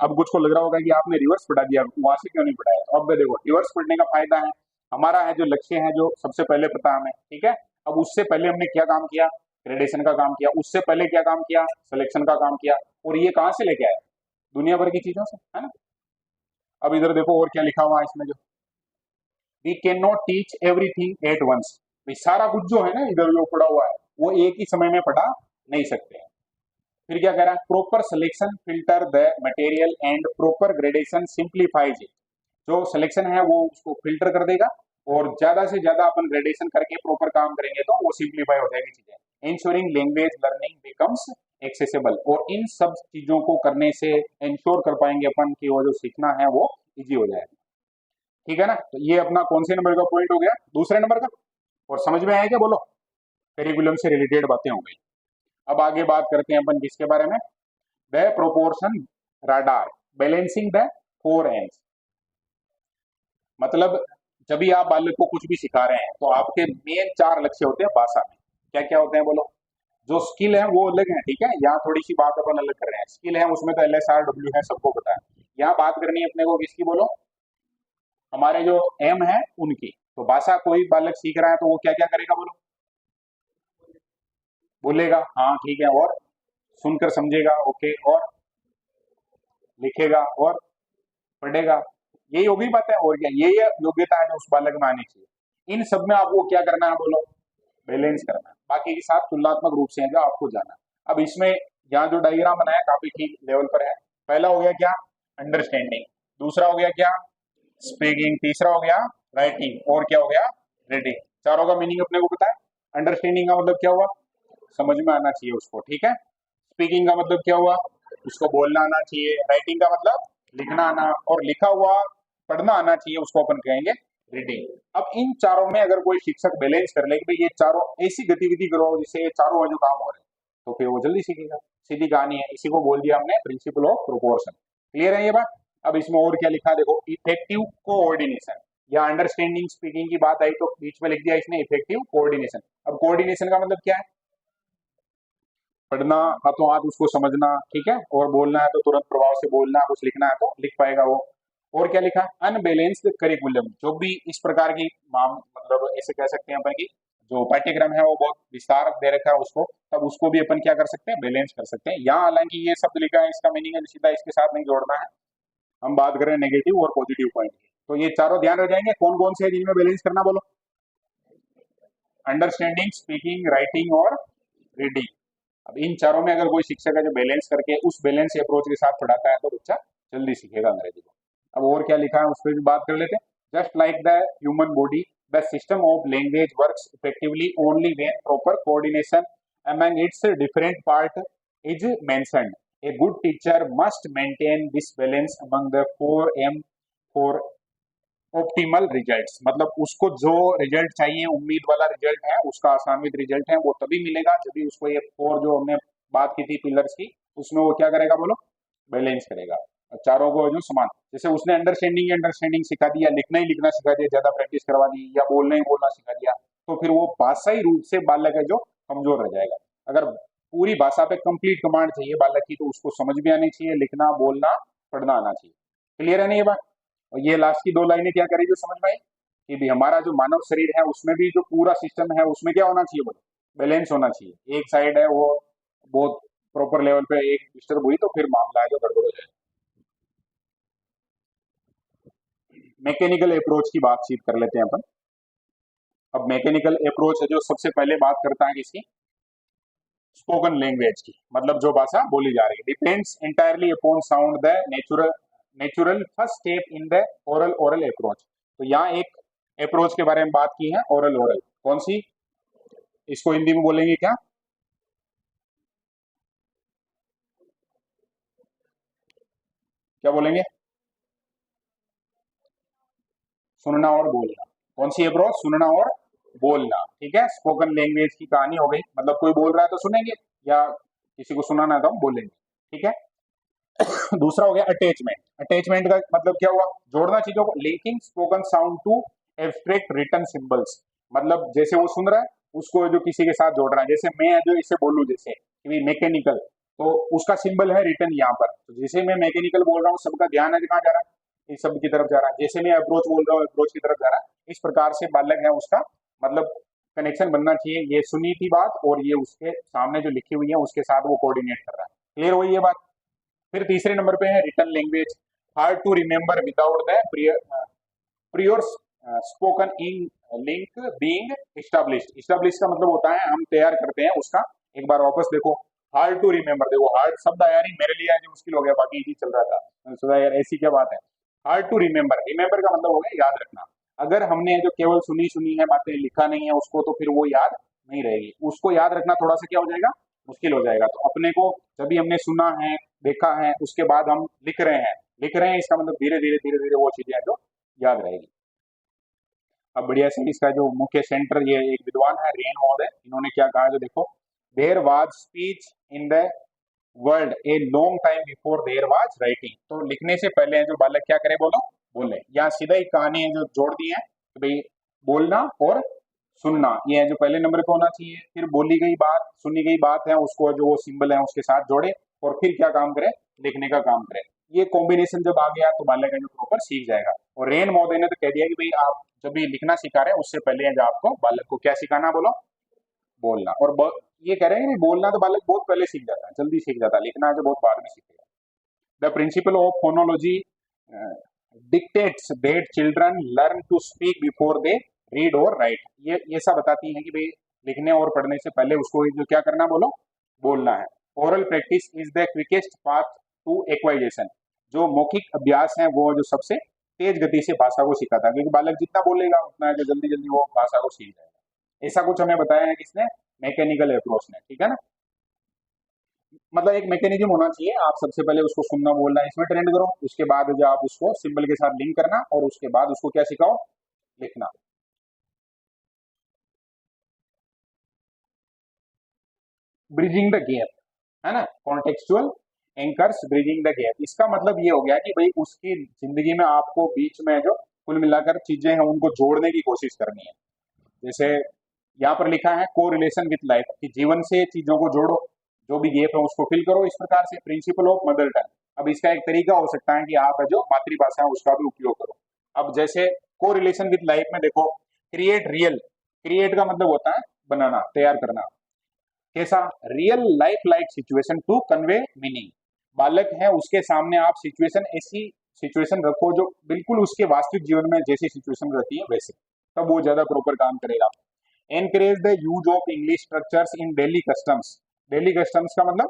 अब कुछ को लग रहा होगा कि आपने रिवर्स पढ़ा दिया, वहां से क्यों नहीं पढ़ाया, तो अब देखो रिवर्स पढ़ने का फायदा है, हमारा है जो लक्ष्य है जो सबसे पहले पता हमें, ठीक है। अब उससे पहले हमने क्या काम किया, ग्रेडेशन का काम किया, उससे पहले क्या काम किया, सिलेक्शन का काम किया, और ये कहाँ से लेके आया, दुनिया भर की चीजों से, है ना। अब इधर देखो और क्या लिखा हुआ है इसमें, जो we can not teach everything at once, भाई सारा कुछ जो है ना इधर जो पढ़ा हुआ है वो एक ही समय में पढ़ा नहीं सकते हैं। फिर क्या कह रहा है, proper selection filter the material and proper gradation simplifies it. जो सिलेक्शन है वो उसको फिल्टर कर देगा, और ज्यादा से ज्यादा अपन ग्रेडेशन करके प्रॉपर काम करेंगे तो वो सिंप्लीफाई हो जाएगी चीजें। Ensuring language learning becomes accessible, और इन सब चीजों को करने से इंश्योर कर पाएंगे अपन कि वो जो सीखना है वो इजी हो जाएगा। ठीक है ना, तो ये अपना कौन से नंबर का पॉइंट हो गया, दूसरे नंबर का। और समझ में आया क्या, बोलो। करिकुलम से रिलेटेड बातें हो गई। अब आगे बात करते हैं अपन किसके बारे में, the proportion radar balancing the four ends. मतलब जब भी आप बालक को कुछ भी सिखा रहे हैं तो आपके मेन चार लक्ष्य होते हैं भाषा में। क्या क्या होते हैं बोलो। जो स्किल है वो अलग है, ठीक है, यहाँ थोड़ी सी बात अपन अलग कर रहे हैं। स्किल है उसमें तो LSR W है, सबको पता है। यहाँ बात करनी है अपने को किसकी बोलो, हमारे जो एम है उनकी। तो भाषा कोई बालक सीख रहा है तो वो क्या क्या करेगा बोलो, बोलेगा हाँ ठीक है, और सुनकर समझेगा, ओके, और लिखेगा और पढ़ेगा। यही होगी बात है, और क्या यही योग्यता है जो उस बालक में आनी चाहिए। इन सब में आपको क्या करना है बोलो, बैलेंस करना है। बाकी के साथ तुलनात्मक रूप से है जो आपको जाना है। अब इसमें यहाँ जो डायग्राम बनाया काफी ठीक लेवल पर है। पहला हो गया क्या, अंडरस्टैंडिंग। दूसरा हो गया क्या, स्पीकिंग। तीसरा हो गया राइटिंग, और क्या हो गया, रीडिंग। चारों का मीनिंग अपने को पता है। अंडरस्टैंडिंग का मतलब क्या हुआ, समझ में आना चाहिए उसको, ठीक है। स्पीकिंग का मतलब क्या हुआ, उसको बोलना आना चाहिए। राइटिंग का मतलब लिखना आना, और लिखा हुआ पढ़ना आना चाहिए, उसको अपन कहेंगे रीडिंग। अब इन चारों में अगर कोई शिक्षक बैलेंस कर ले कि भाई ये चारों ऐसी गतिविधि करो जिससे ये चारों जो काम हो रहे हैं, तो फिर वो जल्दी सीखेगा। सीधी कहानी है, इसी को बोल दिया हमने प्रिंसिपल ऑफ प्रोपोर्शन। क्लियर है ये बात। अब इसमें और क्या लिखा देखो, इफेक्टिव कोऑर्डिनेशन। या अंडरस्टैंडिंग स्पीकिंग की बात आई तो बीच में लिख दिया इसने इफेक्टिव कोऑर्डिनेशन। अब कोऑर्डिनेशन का मतलब क्या है, पढ़ना हाथों हाथ उसको समझना, ठीक है, और बोलना है तो तुरंत प्रभाव से बोलना, कुछ लिखना है तो लिख पाएगा वो। और क्या लिखा, अनबैलेंस्ड करिकुलम। जो भी इस प्रकार की मतलब ऐसे कह सकते हैं अपन की जो पाठ्यक्रम है वो बहुत विस्तार दे रखा है उसको, तब उसको भी अपन क्या कर सकते हैं, बैलेंस कर सकते हैं। यहाँ हालांकि ये शब्द लिखा है, इसका मीनिंग है सीधा इसके साथ नहीं जोड़ना है। हम बात करें नेगेटिव और पॉजिटिव पॉइंट की, तो ये चारों ध्यान रह जाएंगे। कौन कौन से है जिनमें बैलेंस करना बोलो, अंडरस्टैंडिंग, स्पीकिंग, राइटिंग और रीडिंग। अब इन चारों में अगर कोई शिक्षक है जो बैलेंस करके उस बैलेंस अप्रोच के साथ पढ़ाता है तो बच्चा जल्दी सीखेगा अंग्रेजी को। अब और क्या लिखा है उस पर भी बात कर लेते हैं। Just like the human body, the system of language works effectively only when proper coordination among its different part is mentioned. A good teacher must maintain this balance among the 4M for optimal results. मतलब उसको जो result चाहिए, उम्मीद वाला result है, उसका आसान्वित result है, वो तभी मिलेगा जब भी उसको ये फोर जो हमने बात की थी पिलर्स की, उसमें वो क्या करेगा बोलो, बैलेंस करेगा। और चारों को जो समान, जैसे उसने अंडरस्टैंडिंग सिखा दिया, लिखना ही लिखना सिखा दिया, ज्यादा प्रैक्टिस करवा दी, या बोलना ही बोलना सिखा दिया, तो फिर वो भाषाई रूप से बालक है जो कमजोर रह जाएगा। अगर पूरी भाषा पे कंप्लीट कमांड चाहिए बालक की, तो उसको समझ भी आनी चाहिए, लिखना बोलना पढ़ना आना चाहिए। क्लियर है ना ये बात। और ये लास्ट की दो लाइनें क्या करेगी समझ में आई, कि भी हमारा जो मानव शरीर है उसमें भी जो पूरा सिस्टम है उसमें क्या होना चाहिए बोलो, बैलेंस होना चाहिए। एक साइड है वो बहुत प्रॉपर लेवल पे एक डिस्टर्ब हुई तो फिर मामला है जो गड़बड़ हो जाए। मैकेनिकल अप्रोच की बातचीत कर लेते हैं अपन। अब मैकेनिकल अप्रोच है जो सबसे पहले बात करता है किसकी, स्पोकन लैंग्वेज की। मतलब जो भाषा बोली जा रही है, depends entirely upon sound the natural first step in the oral approach. तो यहाँ एक अप्रोच के बारे में बात की है, ओरल। कौन सी, इसको हिंदी में बोलेंगे क्या, क्या बोलेंगे, सुनना और बोलना। कौन सी अप्रोच, सुनना और बोलना, ठीक है। स्पोकन लैंग्वेज की कहानी हो गई, मतलब कोई बोल रहा है तो सुनेंगे, या किसी को सुनाना है तो हम बोलेंगे, ठीक है। दूसरा हो गया अटैचमेंट। अटैचमेंट का मतलब क्या हुआ, जोड़ना चीजों को, linking spoken sound to abstract written symbols. मतलब जैसे वो सुन रहा है उसको जो किसी के साथ जोड़ रहा है, जैसे मैं जो इसे बोलूं जैसे कि मैकेनिकल, तो उसका सिंबल है रिटन यहाँ पर, तो जैसे मैं मैकेनिकल बोल रहा हूँ सबका ध्यान है कहाँ जा रहा है, इस शब्द की तरफ जा रहा है। जैसे मैं अप्रोच बोल रहा हूँ अप्रोच की तरफ जा रहा है। इस प्रकार से बालक है उसका मतलब कनेक्शन बनना चाहिए, ये सुनी थी बात और ये उसके सामने जो लिखी हुई है उसके साथ वो कोऑर्डिनेट कर रहा है। क्लियर हुई ये बात। फिर तीसरे नंबर पे है written language, hard to remember without the prior spoken in link being established. Establish का मतलब होता है हम तैयार करते हैं उसका, एक बार वापस देखो। हार्ड टू रिमेम्बर, देखो हार्ड शब्द आया नहीं, मेरे लिए आज मुश्किल हो गया, बाकी इजी चल रहा था। मैंने सोचा यार ऐसी क्या बात है। हार्ड टू रिमेम्बर, रिमेम्बर का मतलब हो गया याद रखना। अगर हमने जो केवल सुनी सुनी है बातें, लिखा नहीं है उसको, तो फिर वो याद नहीं रहेगी। उसको याद रखना थोड़ा सा क्या हो जाएगा, मुश्किल हो जाएगा। तो अपने को जब भी हमने सुना है, देखा है, उसके बाद हम लिख रहे हैं, इसका मतलब धीरे धीरे धीरे धीरे वो चीजें जो याद रहेगी। अब बढ़िया से इसका जो मुख्य सेंटर, ये एक विद्वान है रेन महोदय, इन्होंने क्या कहा जो देखो, there was speech in the world a long time before there was writing. तो लिखने से पहले जो बालक क्या करे, बोलो, बोले। या सीधा ही कहानी है जो जोड़ दी है कि भाई बोलना और सुनना, ये है जो पहले नंबर पे होना चाहिए। फिर बोली गई बात, सुनी गई बात है, उसको जो वो सिंबल है उसके साथ जोड़े, और फिर क्या काम करे, लिखने का काम करे। ये कॉम्बिनेशन जब आ गया तो बालक है जो प्रॉपर सीख जाएगा। और रेन महोदय ने तो कह दिया कि भाई आप जब भी लिखना सिखा रहे हैं उससे पहले है जो आपको बालक को क्या सिखाना, बोलो, बोलना। और ये कह रहे हैं कि बोलना तो बालक बहुत पहले सीख जाता है, जल्दी सीख जाता है, लिखना है जो बहुत बाद में सीखेगा। The principle of phonology dictates that children learn to speak before they read और राइट। ये सब बताती है कि भाई लिखने और पढ़ने से पहले उसको जो क्या करना, बोलो, बोलना है। Oral practice is the quickest path to acquisition. जो मौखिक अभ्यास है वो जो सबसे तेज गति से भाषा को सिखाता है, क्योंकि बालक जितना बोलेगा उतना जो जल्दी जल्दी वो भाषा को सीख जाएगा। ऐसा कुछ हमें बताया है किसने, मैकेनिकल अप्रोच ने, ठीक है ना। मतलब एक मैकेनिज्म होना चाहिए, आप सबसे पहले उसको सुनना बोलना इसमें ट्रेंड करो, उसके बाद जो आप उसको सिंबल के साथ लिंक करना, और उसके बाद उसको क्या सिखाओ, लिखना। ब्रिजिंग द गैप, है ना, contextual anchors bridging the gap. इसका मतलब ये हो गया कि भाई उसकी जिंदगी में आपको बीच में जो कुल मिलाकर चीजें हैं उनको जोड़ने की कोशिश करनी है। जैसे यहाँ पर लिखा है को रिलेशन विथ लाइफ, कि जीवन से चीजों को जोड़ो, जो भी गैप है उसको फिल करो। इस प्रकार से प्रिंसिपल ऑफ मदर टंग। अब इसका एक तरीका हो सकता है कि आप जो मातृभाषा है उसका भी उपयोग करो। अब जैसे को रिलेशन विथ लाइफ में देखो, क्रिएट रियल, क्रिएट का मतलब होता है बनाना, तैयार करना। कैसा, real life like situation to convey meaning. बालक है उसके सामने आप सिचुएशन, ऐसी सिचुएशन रखो जो बिल्कुल उसके वास्तविक जीवन में जैसी सिचुएशन रहती है वैसे, तब वो ज्यादा प्रॉपर काम करेगा। Encourage the use of English structures in daily customs. Daily customs का मतलब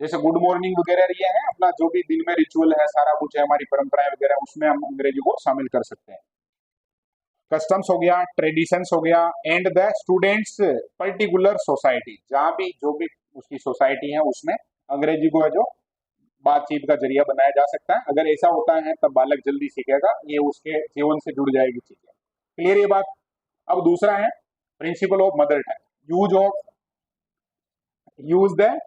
जैसे गुड मॉर्निंग वगैरह ये है अपना जो भी दिन में रिचुअल है, सारा कुछ है, हमारी परंपराएं वगैरह, उसमें हम अंग्रेजी को शामिल कर सकते हैं। कस्टम्स हो गया, ट्रेडिशंस हो गया, and the students particular society, जहाँ भी जो भी उसकी सोसाइटी है उसमें अंग्रेजी को है जो बातचीत का जरिया बनाया जा सकता है। अगर ऐसा होता है तब बालक जल्दी सीखेगा, ये उसके जीवन से जुड़ जाएगी चीजें। क्लियर ये बात। अब दूसरा है principle of mother tongue, use the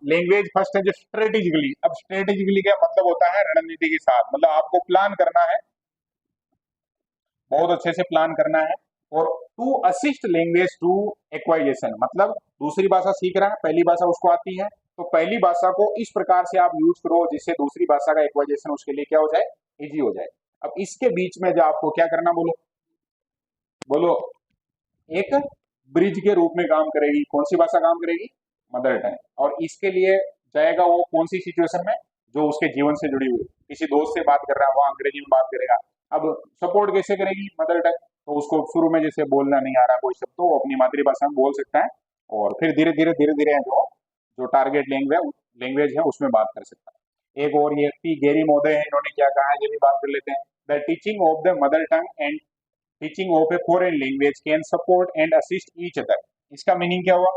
language first है जो स्ट्रेटेजिकली। अब स्ट्रेटेजिकली क्या मतलब होता है, रणनीति के साथ, मतलब आपको प्लान करना है, बहुत अच्छे से प्लान करना है। और to assist language to acquisition, मतलब दूसरी भाषा सीख रहा है, पहली भाषा उसको आती है, तो पहली भाषा को इस प्रकार से आप यूज करो जिससे दूसरी भाषा का एक्वाइजेशन उसके लिए क्या हो जाए, इजी हो जाए। अब इसके बीच में जो आपको क्या करना, बोलो, बोलो, एक ब्रिज के रूप में काम करेगी। कौन सी भाषा काम करेगी, मदर टंग। और इसके लिए जाएगा वो कौन सी सिचुएशन में, जो उसके जीवन से जुड़ी हुई, किसी दोस्त से बात कर रहा है वहां अंग्रेजी में बात करेगा। अब सपोर्ट कैसे करेगी मदर टंग, तो उसको शुरू में जैसे बोलना नहीं आ रहा कोई शब्द, तो वो अपनी मातृभाषा में बोल सकता है, और फिर धीरे धीरे धीरे धीरे जो जो टारगेट लैंग्वेज है उसमें बात कर सकता है। एक और ये पी गेरी महोदय है, इन्होंने क्या कहा है ये भी बात कर लेते हैं। The teaching of the mother tongue and teaching of A foreign language can support and assist each other. इसका मीनिंग क्या हुआ,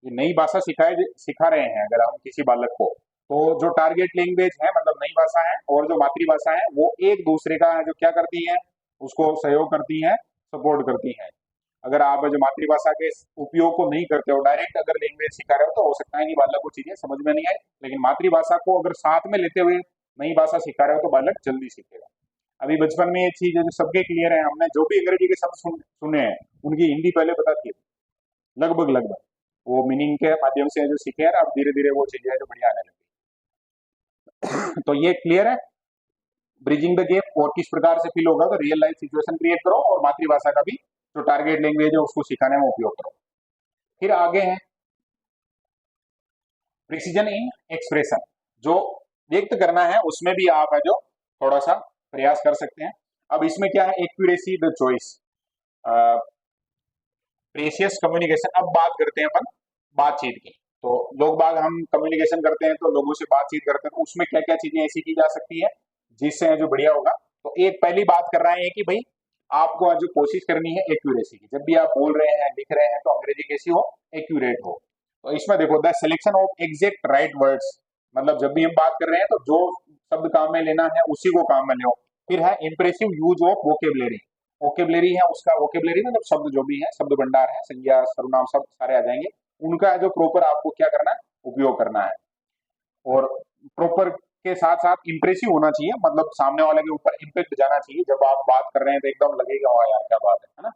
ये नई भाषा सिखा रहे हैं अगर हम किसी बालक को, तो जो टारगेट लैंग्वेज है मतलब नई भाषा है, और जो मातृभाषा है वो एक दूसरे का जो क्या करती है, उसको सहयोग करती है, सपोर्ट करती है। अगर आप जो मातृभाषा के उपयोग को नहीं करते हो, डायरेक्ट अगर लैंग्वेज सिखा रहे हो, तो हो सकता है कि बालक को चीजें समझ में नहीं आए, लेकिन मातृभाषा को अगर साथ में लेते हुए नई भाषा सिखा रहे हो तो बालक जल्दी सीखेगा। अभी बचपन में ये चीज है जो सबके क्लियर है, हमने जो भी अंग्रेजी के शब्द सुने हैं उनकी हिंदी पहले पता थी, लगभग लगभग वो मीनिंग के माध्यम से जो सीखे हैं, अब धीरे धीरे वो चीजें जो बढ़िया आने लगी। तो ये क्लियर है, ब्रिजिंग द गैप और किस प्रकार से फील होगा, तो रियल लाइफ सिचुएशन क्रिएट करो और मातृभाषा का भी जो टारगेट लैंग्वेज है उसको सिखाने में उपयोग करो। फिर आगे है प्रिसीजन इन एक्सप्रेशन, जो व्यक्त करना है उसमें भी आप है जो थोड़ा सा प्रयास कर सकते हैं। अब इसमें क्या है, accuracy the choice, precious communication. अब बात करते हैं अपन बातचीत की। तो लोग बाग हम कम्युनिकेशन करते हैं, तो लोगों से बातचीत करते हैं, तो उसमें क्या क्या चीजें ऐसी की जा सकती है जिससे जो बढ़िया होगा, तो एक पहली बात कर रहे हैं कि भाई आपको आज जो कोशिश करनी है एक्यूरेसी की, जब भी आप बोल रहे हैं लिख रहे हैं तो अंग्रेजी कैसी हो, एक्यूरेट हो। तो इसमें देखो the selection of exact right words, मतलब जब भी हम बात कर रहे हैं तो जो शब्द काम में लेना है उसी को काम में लो। फिर है impressive use of vocabulary, vocabulary है उसका, वोकेबलरी मतलब शब्द जो भी है, शब्द भंडार है, संज्ञा सर्वनाम सब सारे आ जाएंगे, उनका जो प्रॉपर आपको क्या करना है, उपयोग करना है। और प्रॉपर के साथ साथ इंप्रेसिव होना चाहिए, मतलब सामने वाले के ऊपर इम्पैक्ट जाना चाहिए, जब आप बात कर रहे हैं तो एकदम लगेगा वाह यार क्या बात है ना।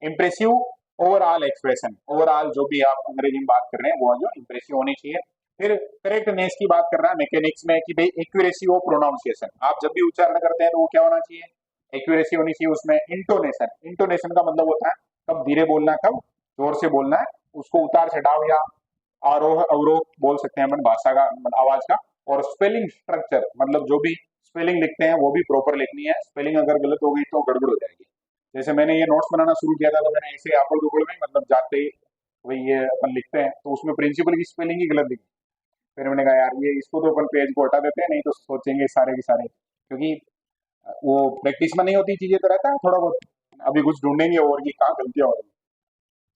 इंप्रेसिव ओवरऑल एक्सप्रेशन, ओवरऑल जो भी आप अंग्रेजी में बात कर रहे हैं वो जो इंप्रेसिव होनी चाहिए। फिर करेक्टनेस की बात कर रहा है मैकेनिक्स में कि भाई एक्यूरेसी ऑफ प्रोनाउंसिएशन, आप जब भी उच्चारण करते हैं तो वो क्या होना चाहिए, एक्यूरेसी होनी चाहिए। उसमें इंटोनेशन, इंटोनेशन का मतलब होता है कब धीरे बोलना है कब जोर से बोलना है, उसको उतार चढ़ाव या आरोह अवरोह बोल सकते हैं अपन भाषा का, आवाज का। और स्पेलिंग स्ट्रक्चर, मतलब जो भी स्पेलिंग लिखते हैं वो भी प्रॉपर लिखनी है, स्पेलिंग अगर गलत हो गई तो गड़बड़ हो जाएगी। जैसे मैंने ये नोट्स बनाना शुरू किया था तो मैंने ऐसे आपड़ दुपड़ में मतलब जाते ही वही ये अपन लिखते हैं तो उसमें प्रिंसिपल की स्पेलिंग ही गलत लिखी। फिर मैंने कहा यार ये इसको तो अपन पेज को हटा देते हैं, नहीं तो सोचेंगे सारे के सारे, क्योंकि वो प्रैक्टिस में नहीं होती चीजें तो रहता है थोड़ा बहुत, अभी कुछ ढूंढेंगे और ये कहाँ गलतियां हो रही है,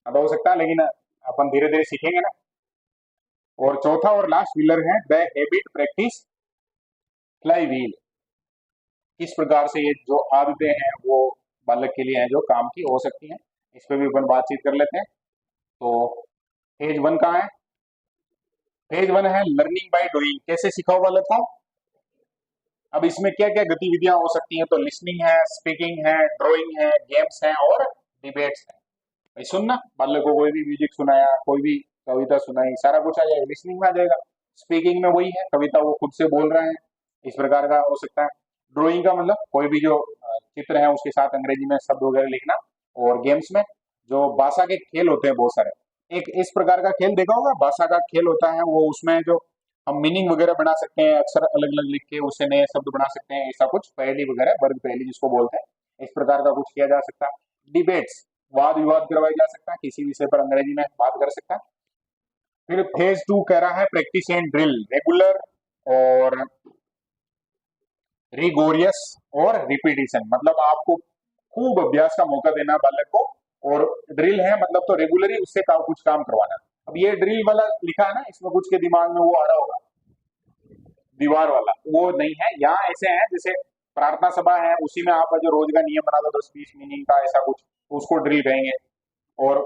अब हो सकता है लेकिन अपन धीरे धीरे सीखेंगे ना। और चौथा और लास्ट पिलर है the habit practice fly wheel, किस प्रकार से ये जो आदतें हैं वो बालक के लिए हैं जो काम की हो सकती हैं, इस पे भी अपन बातचीत कर लेते हैं। तो फेज वन कहाँ है, फेज वन है लर्निंग बाय डूइंग, कैसे सिखाओ बालक को। अब इसमें क्या क्या गतिविधियां हो सकती हैं, तो लिसनिंग है, स्पीकिंग है, ड्राइंग है, गेम्स है और डिबेट्स है। भाई सुनना, बालक को कोई भी म्यूजिक सुनाया, कोई भी कविता सुनाई, सारा कुछ आ जाएगा, लिसनिंग में आ जाएगा। स्पीकिंग में वही है, कविता वो खुद से बोल रहे हैं, इस प्रकार का हो सकता है। ड्राइंग का मतलब कोई भी जो चित्र है उसके साथ अंग्रेजी में शब्द वगैरह लिखना। और गेम्स में जो भाषा के खेल होते हैं बहुत सारे, एक इस प्रकार का खेल देखा होगा, भाषा का खेल होता है वो, उसमें जो हम मीनिंग वगैरह बना सकते हैं, अक्सर अलग अलग लिख के उससे नए शब्द बना सकते हैं, ऐसा कुछ पहेली वगैरह, वर्ग पहेली जिसको बोलते हैं, इस प्रकार का कुछ किया जा सकता है। डिबेट्स, वाद विवाद करवाया जा सकता है, किसी विषय पर अंग्रेजी में बात कर सकता है। फिर फेज टू कह रहा है प्रैक्टिस एंड ड्रिल, रेगुलर और रिगोरियस और रिपीटिशन, मतलब आपको खूब अभ्यास का मौका देना बालक को। और ड्रिल है मतलब तो रेगुलरली उससे कुछ काम करवाना। अब ये ड्रिल वाला लिखा है ना, इसमें कुछ के दिमाग में वो आ रहा होगा दीवार वाला, वो नहीं है। यहाँ ऐसे है जैसे प्रार्थना सभा है उसी में आप जो रोज का नियम बना दो 10-20 मीनिंग का ऐसा कुछ, तो उसको ड्रिल कहेंगे। और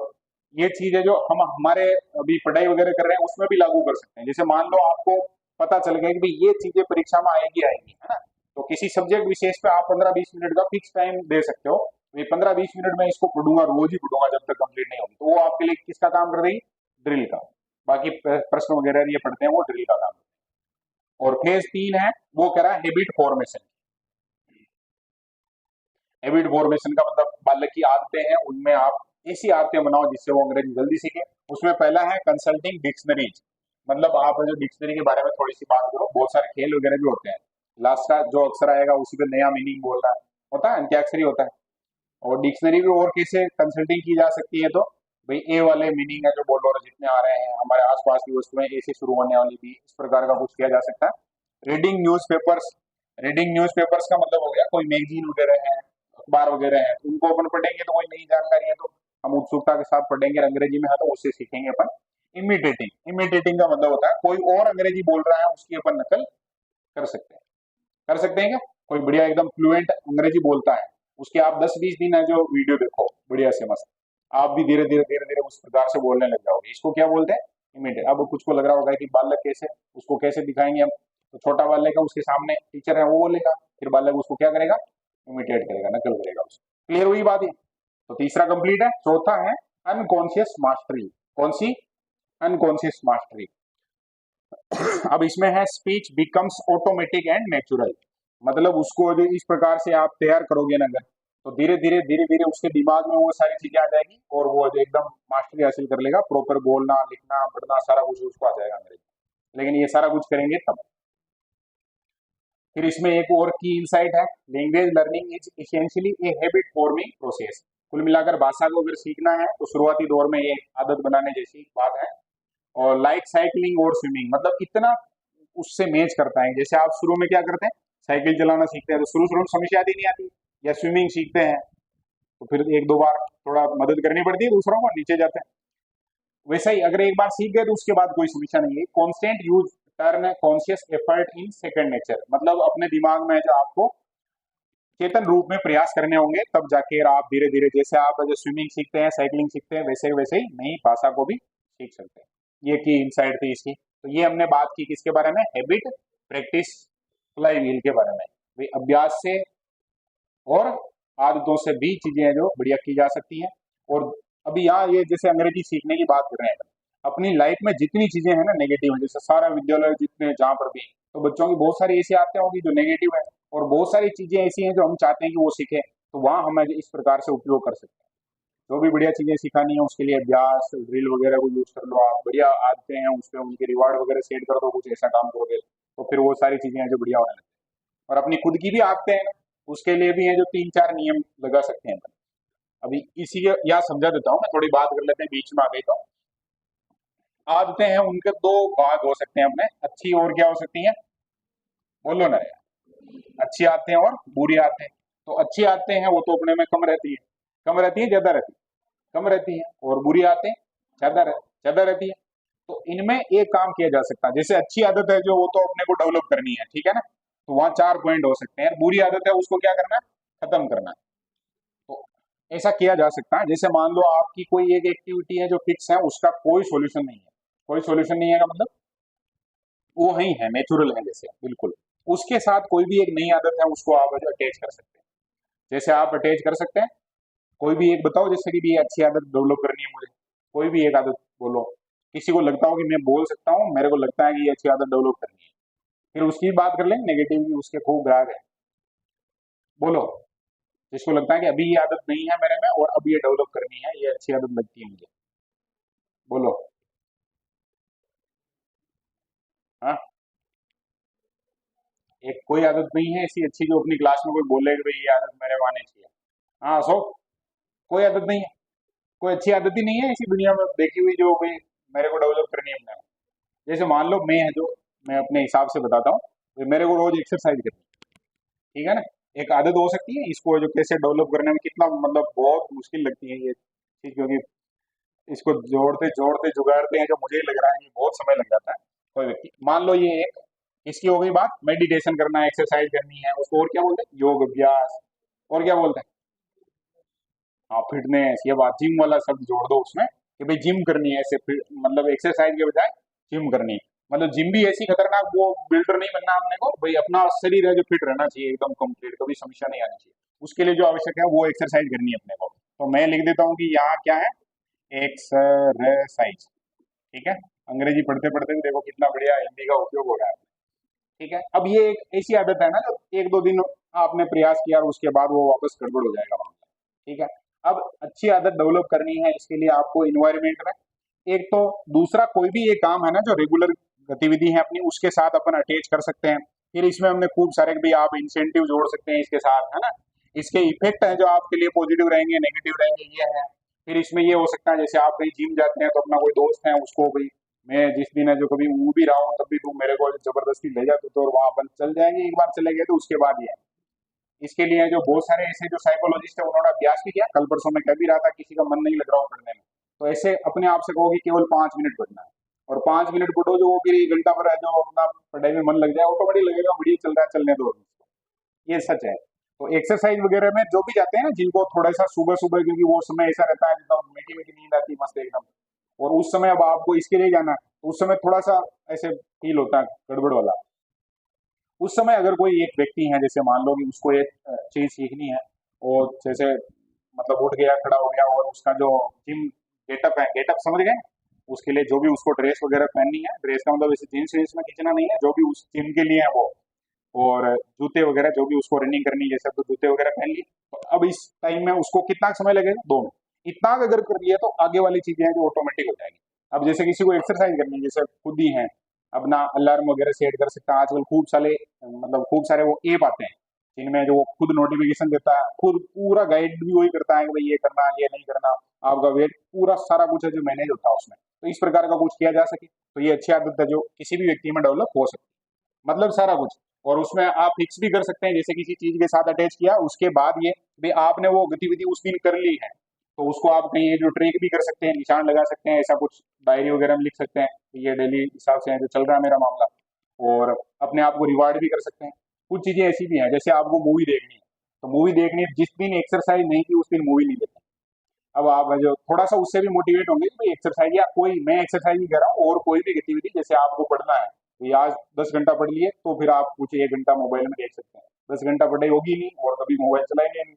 ये चीज है जो हम हमारे अभी पढ़ाई वगैरह कर रहे हैं उसमें भी लागू कर सकते हैं। जैसे मान लो आपको पता चल गया कि भाई ये चीजें परीक्षा में आएगी आएगी, है ना, तो किसी सब्जेक्ट विशेष पे आप 15-20 मिनट का फिक्स टाइम दे सकते हो, ये 15-20 मिनट में इसको पढ़ूंगा, रोज ही पढ़ूंगा जब तक कंप्लीट नहीं होगी, तो वो आपके लिए किसका काम कर देगी, ड्रिल का। बाकी प्रश्न वगैरह ये पढ़ते हैं वो ड्रिल का काम। और फेज तीन है वो कह रहा है हैबिट फॉर्मेशन। हैबिट फॉर्मेशन का मतलब बालक की आदतें हैं उनमें आप ऐसी आदतें बनाओ जिससे वो अंग्रेजी जल्दी सीखे। उसमें पहला है कंसल्टिंग डिक्शनरीज, मतलब आप जो डिक्शनरी के बारे में थोड़ी सी बात करो, बहुत सारे खेल वगैरह भी होते हैं, लास्ट का जो अक्षर आएगा उसी पे नया मीनिंग बोलना होता है, अंत्याक्षरी होता है। और डिक्शनरी भी और कैसे कंसल्टिंग की जा सकती है, तो भाई ए वाले मीनिंग है जो बोलो जितने आ रहे हैं हमारे आसपास की वस्तुएं ऐसे शुरू होने वाली भी, इस प्रकार का कुछ किया जा सकता है। रीडिंग न्यूज़पेपर्स, रीडिंग न्यूज़पेपर्स का मतलब हो गया कोई मैगजीन वगैरह है, अखबार वगैरह है, उनको अपन पढ़ेंगे तो कोई नई जानकारी है तो हम उत्सुकता के साथ पढ़ेंगे, अंग्रेजी में है तो उससे सीखेंगे अपन। इमिटेटिंग, इमिटेटिंग का मतलब होता है कोई और अंग्रेजी बोल रहा है उसकी अपन नकल कर सकते हैं। कर सकते हैं क्या, कोई बढ़िया एकदम फ्लुएंट अंग्रेजी बोलता है उसके आप 10-20 दिन है जो वीडियो देखो बढ़िया से मस्त, आप भी धीरे धीरे धीरे धीरे उस प्रकार से बोलने लग जाओगे। इसको क्या बोलते हैं, इमिटेट। अब कुछ को लग रहा होगा कि बालक कैसे, उसको कैसे दिखाएंगे हम, तो छोटा बालक है उसके सामने टीचर है वो बोलेगा, फिर बालक उसको क्या करेगा, इमिटेट करेगा, नकल करेगा उसको। क्लियर हुई बात है, तो तीसरा कंप्लीट है। चौथा है अनकॉन्शियस मास्टरी, कौन सी, अनकॉन्शियस मास्टरी। अब इसमें है speech becomes automatic and natural, मतलब उसको जो इस प्रकार से आप तैयार करोगे ना अगर, तो धीरे धीरे उसके दिमाग में वो सारी चीजें आ जाएगी और वो जो एकदम मास्टरी हासिल कर लेगा, प्रॉपर बोलना लिखना पढ़ना सारा कुछ उसको आ जाएगा अंग्रेजी। लेकिन ये सारा कुछ करेंगे तब। फिर इसमें एक और की इंसाइट है, language learning is essentially a habit forming process. कुल मिलाकर भाषा को अगर सीखना है तो शुरुआती दौर में ये आदत बनाने जैसी बात है। और लाइक साइकिलिंग और स्विमिंग, मतलब इतना उससे मैच करता है, जैसे आप शुरू में क्या करते हैं, साइकिल चलाना सीखते हैं तो शुरू शुरू में समस्या आती नहीं आती, या स्विमिंग सीखते हैं तो फिर एक दो बार थोड़ा मदद करनी पड़ती है दूसरों को, नीचे जाते हैं। वैसा ही अगर एक बार सीख गए तो उसके बाद कोई समस्या नहीं है। Constant use turn conscious effort in second nature, मतलब अपने दिमाग में जो आपको चेतन रूप में प्रयास करने होंगे तब जाके आप धीरे धीरे, जैसे आप जो स्विमिंग सीखते हैं साइकिलिंग सीखते हैं वैसे वैसे ही नई भाषा को भी सीख सकते हैं। ये की इनसाइड थी इसकी। तो ये हमने बात की किसके बारे में, हैबिट प्रैक्टिस फ्लाई व्हील के बारे में। वे अभ्यास से और आदतों से भी चीजें हैं जो बढ़िया की जा सकती हैं। और अभी यहाँ ये जैसे अंग्रेजी सीखने की बात कर रहे हैं, अपनी लाइफ में जितनी चीजें हैं ना नेगेटिव है, जैसे सारा विद्यालय जितने जहाँ पर भी, तो बच्चों की बहुत सारी ऐसी आदतें होंगी जो नेगेटिव है, और बहुत सारी चीजें ऐसी हैं जो हम चाहते हैं कि वो सीखें, तो वहाँ हम इस प्रकार से उपयोग कर सकते हैं। जो भी बढ़िया चीजें सिखानी है उसके लिए अभ्यास ड्रिल वगैरह को यूज कर लो आप, बढ़िया आदतें हैं उस पर उनके रिवार्ड वगैरह सेट कर दो, कुछ ऐसा काम करोगे तो फिर वो सारी चीजें हैं जो बढ़िया होने लगती हैं। और अपनी खुद की भी आदतें हैं ना, उसके लिए भी हैं जो 3-4 नियम लगा सकते हैं। अभी इसी के यहाँ समझा देता हूँ, मैं थोड़ी बात कर लेते हैं, बीच में आ गई तो। आदतें हैं उनके दो भाग हो सकते हैं अपने, अच्छी और क्या हो सकती है, बोलो ना यार, अच्छी आदतें और बुरी आदतें। तो अच्छी आदतें हैं वो तो अपने में कम रहती है, कम रहती है ज्यादा रहती है, कम रहती है, और बुरी आदतें ज्यादा रहती है। तो इनमें एक काम किया जा सकता है, जैसे अच्छी आदत है जो वो तो अपने को डेवलप करनी है, ठीक है ना, तो वहां 4 पॉइंट हो सकते हैं। बुरी आदत है उसको क्या करना है, खत्म करना है। तो ऐसा किया जा सकता है, जैसे मान लो आपकी कोई एक एक्टिविटी है जो फिक्स है, उसका कोई सॉल्यूशन नहीं है, कोई सॉल्यूशन नहीं है का मतलब वो ही है, नेचुरल है जैसे, बिल्कुल उसके साथ कोई भी एक नई आदत है उसको आप अटैच कर सकते हैं। जैसे आप अटैच कर सकते हैं, कोई भी एक बताओ, जैसे कि भी ये अच्छी आदत डेवलप करनी है मुझे, कोई भी एक आदत बोलो, किसी को लगता हो कि मैं बोल सकता हूँ, मेरे को लगता है कि ये अच्छी आदत डेवलप करनी है, फिर उसकी बात कर लेंगे, नेगेटिव की उसके खूब ग्राहक है, बोलो, जिसको लगता है कि अभी ये आदत नहीं है मेरे में और अब ये डेवलप करनी है, ये अच्छी आदत लगती है मुझे, बोलो। हाँ, एक कोई आदत नहीं है ऐसी अच्छी जो अपनी क्लास में कोई बोले कि भाई ये आदत मेरे में आनी चाहिए। हाँ अशोक, कोई आदत नहीं है, कोई अच्छी आदत ही नहीं है इसी दुनिया में देखी हुई जो भाई मेरे को डेवलप करनी है अपने में। जैसे मान लो मैं है जो, मैं अपने हिसाब से बताता हूँ, तो मेरे को रोज एक्सरसाइज करनी है, ठीक है ना, एक आदत हो सकती है, इसको जो कैसे डेवलप करने में कितना मतलब बहुत मुश्किल लगती है ये चीज, क्योंकि इसको जोड़ते जोड़ते जुगाड़ते हैं जो मुझे लग रहा है कि बहुत समय लग जाता है। कोई व्यक्ति मान लो ये एक इसकी हो गई बात, मेडिटेशन करना है, एक्सरसाइज करनी है, उसको और क्या बोलते हैं, योग अभ्यास, और क्या बोलते हैं, हाँ फिटनेस, ये बात जिम वाला शब्द जोड़ दो उसमें कि भाई जिम करनी है, ऐसे मतलब एक्सरसाइज के बजाय जिम करनी है। मतलब जिम भी ऐसी खतरनाक, वो बिल्डर नहीं बनना हमने को भाई, अपना शरीर है जो फिट रहना चाहिए एकदम कंप्लीट, कभी समस्या नहीं आनी चाहिए। उसके लिए जो आवश्यक है वो एक्सरसाइज करनी है अपने को। तो मैं लिख देता हूँ कि यहाँ क्या है, एक्सरसाइज, ठीक है। अंग्रेजी पढ़ते पढ़ते भी देखो कितना बढ़िया हिंदी का उपयोग हो रहा है, ठीक है। अब ये एक ऐसी आदत है ना जो एक दो दिन आपने प्रयास किया और उसके बाद वो वापस गड़बड़ हो जाएगा मामला, ठीक है। अब अच्छी आदत डेवलप करनी है, इसके लिए आपको इन्वायरमेंट में एक तो, दूसरा कोई भी ये काम है ना जो रेगुलर गतिविधि है अपनी उसके साथ अपन अटैच कर सकते हैं। फिर इसमें हमने खूब सारे भी आप इंसेंटिव जोड़ सकते हैं इसके साथ, है ना, इसके इफेक्ट है जो आपके लिए पॉजिटिव रहेंगे नेगेटिव रहेंगे ये है। फिर इसमें ये हो सकता है जैसे आप कहीं जिम जाते हैं तो अपना कोई दोस्त है उसको भाई, मैं जिस दिन है जो कभी वो भी रहा हूँ तब भी तू मेरे को जबरदस्ती ले जा, तो वहां अपन चल जाएंगे, एक बार चले गए तो उसके बाद ये है। इसके लिए जो बहुत सारे ऐसे जो साइकोलॉजिस्ट है उन्होंने अभ्यास भी किया, कल परसों में कह भी रहा था किसी का मन नहीं लग रहा हो पढ़ने में, तो ऐसे अपने आप से कहो कि केवल 5 मिनट पढ़ना है, और 5 मिनट पढ़ो जो वो फिर 1 घंटा पर है जो अपना पढ़ाई में मन लग जाए, ऑटोमेटिक लगेगा बढ़िया चल रहा है, चलने दो। ये सच है। तो एक्सरसाइज वगैरह में जो भी जाते हैं ना जिनको, थोड़ा सा सुबह सुबह, क्योंकि वो समय ऐसा रहता है जितना मीठी मीठी नींद आती है मस्त एकदम, और उस समय अब आपको इसके लिए जाना है तो उस समय थोड़ा सा ऐसे फील होता है गड़बड़ वाला। उस समय अगर कोई एक व्यक्ति है, जैसे मान लो कि उसको एक चीज सीखनी है, और जैसे मतलब उठ गया खड़ा हो गया, और उसका जो जिम गेटअप है, गेटअप समझ गए, उसके लिए जो भी उसको ड्रेस वगैरह पहननी है, ड्रेस का मतलब ऐसे जीन्स वीन्स में खींचना नहीं है, जो भी उस जिम के लिए है वो, और जूते वगैरह जो भी उसको रनिंग करनी है जैसे, तो जूते वगैरह पहन ली। तो अब इस टाइम में उसको कितना समय लगेगा, 2 मिनट, इतना अगर कर लिया तो आगे वाली चीजें हैं जो ऑटोमेटिक हो जाएगी। अब जैसे किसी को एक्सरसाइज करनी है, जैसे खुद ही है अपना अलार्म वगैरह सेट कर सकता है, आजकल खूब सारे मतलब खूब सारे वो ऐप आते हैं जिनमें जो वो खुद नोटिफिकेशन देता है, खुद पूरा गाइड भी वही करता है कि भाई ये करना ये नहीं करना, आपका वेट पूरा सारा कुछ है जो मैनेज होता है उसमें। तो इस प्रकार का कुछ किया जा सके तो ये अच्छी आदत है जो किसी भी व्यक्ति में डेवलप हो सकती है, मतलब सारा कुछ। और उसमें आप फिक्स भी कर सकते हैं, जैसे किसी चीज के साथ अटैच किया उसके बाद ये भी आपने वो गतिविधि उस दिन कर ली है, तो उसको आप कहीं जो ट्रैक भी कर सकते हैं, निशान लगा सकते हैं, ऐसा कुछ डायरी वगैरह में लिख सकते हैं कि ये डेली हिसाब से है जो चल रहा है मेरा मामला। और अपने आप को रिवार्ड भी कर सकते हैं। कुछ चीजें ऐसी भी हैं, जैसे आपको मूवी देखनी है, तो मूवी देखनी है, जिस दिन एक्सरसाइज नहीं की उस दिन मूवी नहीं देखनी। अब आप जो थोड़ा सा उससे भी मोटिवेट होंगे कि भाई एक्सरसाइज, या कोई मैं एक्सरसाइज नहीं कर रहा हूँ और कोई भी गतिविधि, जैसे आपको पढ़ना है तो ये आज 10 घंटा पढ़ लिए, तो फिर आप कुछ 1 घंटा मोबाइल में देख सकते हैं। 10 घंटा पढ़ाई होगी नहीं और कभी मोबाइल चलाएंगे नहीं।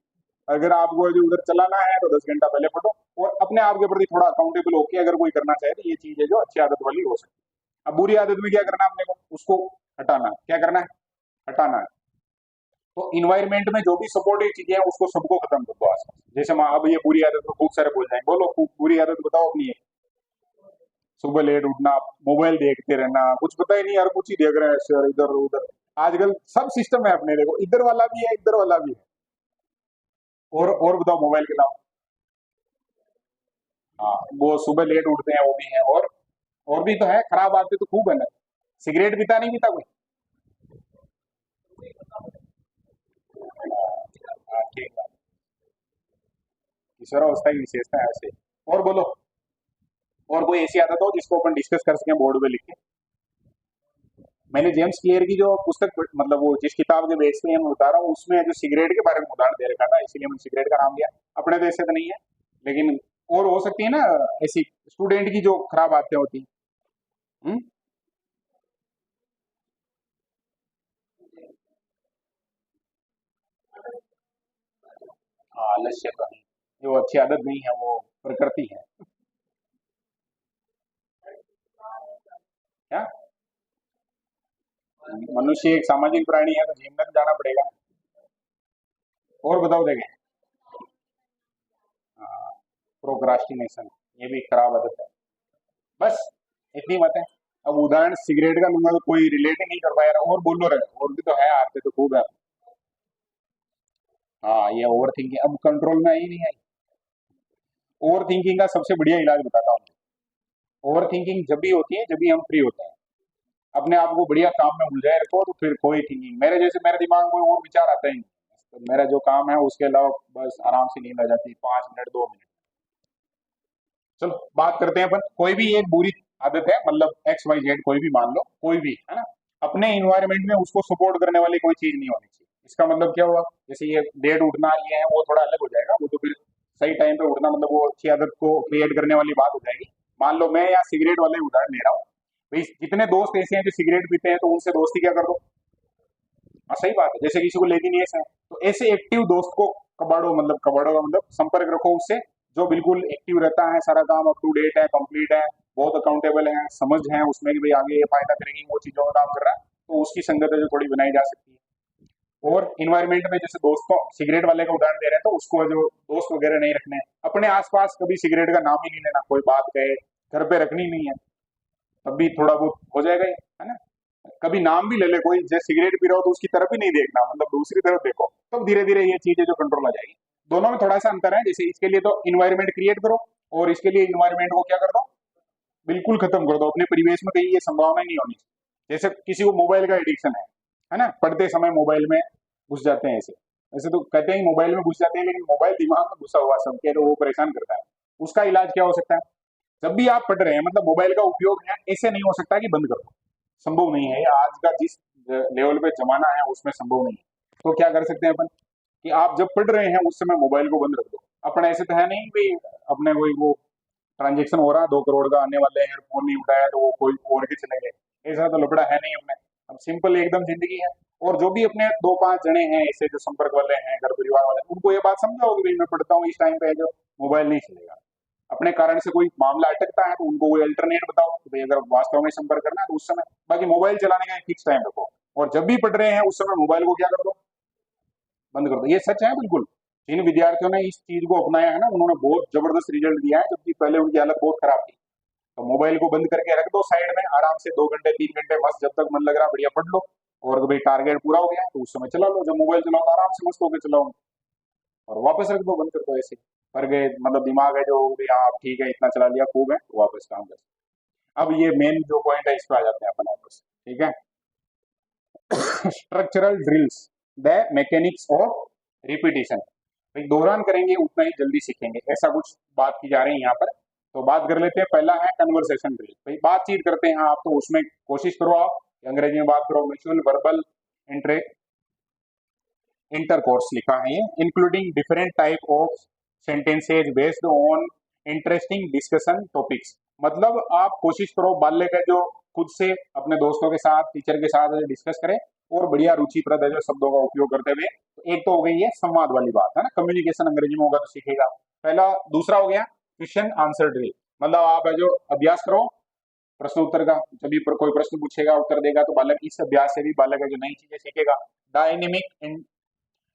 अगर आपको जो उधर चलाना है तो 10 घंटा पहले पढ़ो, और अपने आप के प्रति थोड़ा अकाउंटेबल होकर अगर कोई करना चाहे तो ये चीज है जो अच्छी आदत वाली हो सकती है। अब बुरी आदत में क्या करना है अपने को, उसको हटाना है। क्या करना है? हटाना है। तो इन्वायरमेंट में जो भी सपोर्टिव चीजें हैं उसको सबको खत्म कर दो आसपास। जैसे अब ये बुरी आदत को खूब सारे बोल जाएंगे, बोलो बुरी आदत बताओ अपनी एक। सुबह लेट उठना, मोबाइल देखते रहना, कुछ पता ही नहीं यार, कुछ ही देख रहे हैं सर इधर उधर। आजकल सब सिस्टम है अपने, देखो इधर वाला भी है इधर वाला भी है। और बताओ मोबाइल के अलावा। हाँ, वो सुबह लेट उठते हैं वो भी है, और भी तो है, खराब आदतें तो खूब है ना। सिगरेट पीता नहीं पीता कोई? हाँ, ठीक है। किशोरावस्था की विशेषता है ऐसे। और बोलो, और कोई ऐसी आदत हो जिसको अपन डिस्कस कर सकें बोर्ड पे लिख के। मैंने जेम्स क्लियर की जो पुस्तक मतलब वो जिस किताब के बेस पे मैं बता रहा हूँ उसमें जो सिगरेट के बारे में उदाहरण दे रखा था, इसीलिए मैंने सिगरेट का नाम लिया। अपने देश से तो नहीं है, लेकिन और हो सकती है ना ऐसी स्टूडेंट की जो खराब आदतें होती हैं। हम्म? हाँ, आलस्य तो नहीं, जो अच्छी आदत नहीं है वो प्रकृति है। क्या? मनुष्य एक सामाजिक प्राणी है तो जिम में तो जाना पड़ेगा। और बताओ देखें। हाँ, प्रोक्रास्टिनेशन, ये भी खराब आदत है। बस इतनी बात है। अब उदाहरण सिगरेट का लूंगा तो कोई रिलेट ही नहीं कर पाया, और बोलो रहे और भी तो है, आते तो खूब है। हाँ, ये ओवर थिंकिंग अब कंट्रोल में आई नहीं आई। ओवर थिंकिंग का सबसे बढ़िया इलाज बताता हूँ। ओवर थिंकिंग जब भी होती है जब भी हम फ्री होते हैं, अपने आप को बढ़िया काम में उलझाए रखो, तो फिर कोई थिंकिंग मेरे जैसे मेरे दिमाग में कोई और विचार आता ही नहीं। तो मेरा जो काम है उसके अलावा बस आराम से नींद आ जाती है 5 मिनट 2 मिनट। चलो बात करते हैं अपन, कोई भी एक बुरी आदत है, मतलब एक्स वाई जेड कोई भी मान लो, कोई भी है ना, अपने इन्वायरमेंट में उसको सपोर्ट करने वाली कोई चीज नहीं होनी चाहिए। इसका मतलब क्या हुआ? जैसे ये लेट उठना ये है वो थोड़ा अलग हो जाएगा, वो तो फिर सही टाइम पे उठना मतलब वो अच्छी आदत को क्रिएट करने वाली बात हो जाएगी। मान लो मैं यहाँ सिगरेट वाले उदाहरण ले रहा हूँ, भाई जितने दोस्त ऐसे हैं जो सिगरेट पीते हैं तो उनसे दोस्ती क्या कर दो। हाँ सही बात है, जैसे किसी को लेजीनेस है तो ऐसे एक्टिव दोस्त को कबाड़ो, मतलब कबाड़ो का मतलब संपर्क रखो उससे, जो बिल्कुल एक्टिव रहता है, सारा काम अप टू डेट है, कंप्लीट है, बहुत अकाउंटेबल है, समझ है उसमें कि भाई आगे ये फायदा करेगी वो चीजों का काम कर रहा है, तो उसकी संगत है जो थोड़ी बनाई जा सकती है। और इन्वायरमेंट में जैसे दोस्तों सिगरेट वाले का उदाहरण दे रहे हैं तो उसको जो दोस्त वगैरह नहीं रखने हैं अपने आसपास, कभी सिगरेट का नाम ही नहीं लेना, कोई बात कहे घर पे रखनी नहीं है, तब भी थोड़ा बहुत हो जाएगा ये, है ना। कभी नाम भी ले ले कोई, जैसे सिगरेट पी रहा हो तो उसकी तरफ ही नहीं देखना, मतलब दूसरी तरफ देखो, तो धीरे धीरे ये चीजें जो कंट्रोल आ जाएगी। दोनों में थोड़ा सा अंतर है, जैसे इसके लिए तो इन्वायरमेंट क्रिएट करो, और इसके लिए इन्वायरमेंट को क्या कर दो, बिल्कुल खत्म कर दो, अपने परिवेश में कहीं ये संभावना ही नहीं होनी चाहिए। जैसे किसी को मोबाइल का एडिक्शन है ना, पढ़ते समय मोबाइल में घुस जाते हैं ऐसे, ऐसे तो कहते हैं मोबाइल में घुस जाते हैं, लेकिन मोबाइल दिमाग में घुसा हुआ सबके, तो वो परेशान करता है। उसका इलाज क्या हो सकता है? जब भी आप पढ़ रहे हैं, मतलब मोबाइल का उपयोग है ऐसे नहीं हो सकता कि बंद कर दो, संभव नहीं है, ये आज का जिस लेवल पे जमाना है उसमें संभव नहीं है। तो क्या कर सकते हैं अपन, कि आप जब पढ़ रहे हैं उस समय मोबाइल को बंद रख दो। अपना ऐसे तो है नहीं भी अपने कोई वो ट्रांजेक्शन हो रहा है 2 करोड़ का आने वाले हैं, फोन नहीं उठाया तो वो कोई और के चले गए, ऐसा तो लफड़ा है नहीं अपने। अब सिंपल एकदम जिंदगी है। और जो भी अपने 2-5 जने हैं ऐसे जो संपर्क वाले हैं, घर परिवार वाले, उनको ये बात समझाओ कि भाई मैं पढ़ता हूँ इस टाइम पे है जो मोबाइल नहीं चलेगा। अपने कारण से कोई मामला अटकता है तो उनको कोई अल्टरनेट बताओ कि भाई अगर वास्तव में संपर्क करना है तो उस समय, बाकी मोबाइल चलाने का एक फिक्स टाइम रखो, और जब भी पढ़ रहे हैं उस समय मोबाइल को क्या कर दो, बंद कर दो। ये सच है बिल्कुल। जिन विद्यार्थियों ने इस चीज को अपनाया है ना उन्होंने बहुत जबरदस्त रिजल्ट दिया है, जबकि पहले उनकी हालत बहुत खराब थी। तो मोबाइल को बंद करके रख दो साइड में, आराम से 2 घंटे 3 घंटे मस्त, जब तक मन लग रहा बढ़िया पढ़ लो, और भाई टारगेट पूरा हो गया तो उस समय चला लो, जब मोबाइल चलाओ तो आराम से मस्त होकर चलाओ, और वापस रख दो, बंद कर दो ऐसे। पर गए मतलब दिमाग है जो भी, हाँ ठीक है इतना चला लिया खूब है, तो वापस काम कर। अब ये मेन जो पॉइंट है इस पे आ जाते हैं अपन वापस, ठीक है। Structural drills, the mechanics of repetition. भाई दोहरान करेंगे उतना ही जल्दी सीखेंगे, ऐसा कुछ बात की जा रही है यहाँ पर। तो बात कर लेते हैं, पहला है कन्वर्सेशन ड्रिल। भाई बातचीत करते हैं आप, तो उसमें कोशिश करो आप अंग्रेजी में बात करो। म्यूचुअल वर्बल इंटरकोर्स लिखा है ये, including different type of sentences based on interesting discussion topics. मतलब आप कोशिश करो बाल्य का जो खुद से अपने दोस्तों के साथ, टीचर के साथ डिस्कस करें, और बढ़िया रुचिप्रद है जो शब्दों का उपयोग करते हुए। तो एक तो हो गई है संवाद वाली बात, है ना, कम्युनिकेशन अंग्रेजी में होगा तो सीखेगा पहला। दूसरा हो गया क्वेश्चन आंसर ड्रिल, मतलब आप है जो अभ्यास करो प्रश्न उत्तर का। जब भी कोई प्रश्न पूछेगा उत्तर देगा, तो बालक इस अभ्यास से भी बालक है जो नई चीजें सीखेगा। डायनेमिक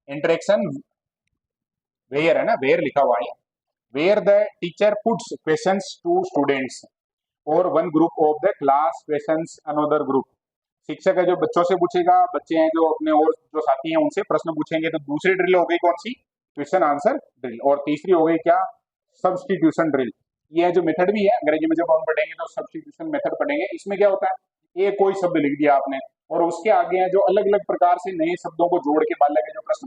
इंटरेक्शन वेयर, है ना, वेयर लिखा हुआ है, where the teacher puts questions to students और one group of the class questions another group. शिक्षक है जो बच्चों से पूछेगा, बच्चे हैं जो अपने और जो साथी हैं उनसे प्रश्न पूछेंगे। तो दूसरी ड्रिल हो गई कौन सी, क्वेश्चन आंसर ड्रिल। और तीसरी हो गई क्या, सब्स्टिट्यूशन ड्रिल। ये जो मेथड भी है अंग्रेजी में जब हम पढ़ेंगे तो सब्स्टिट्यूशन मेथड पढ़ेंगे। इसमें क्या होता है, ये कोई शब्द लिख दिया आपने और उसके आगे है जो अलग अलग प्रकार से नए शब्दों को जोड़ के बालक है जो प्रश्न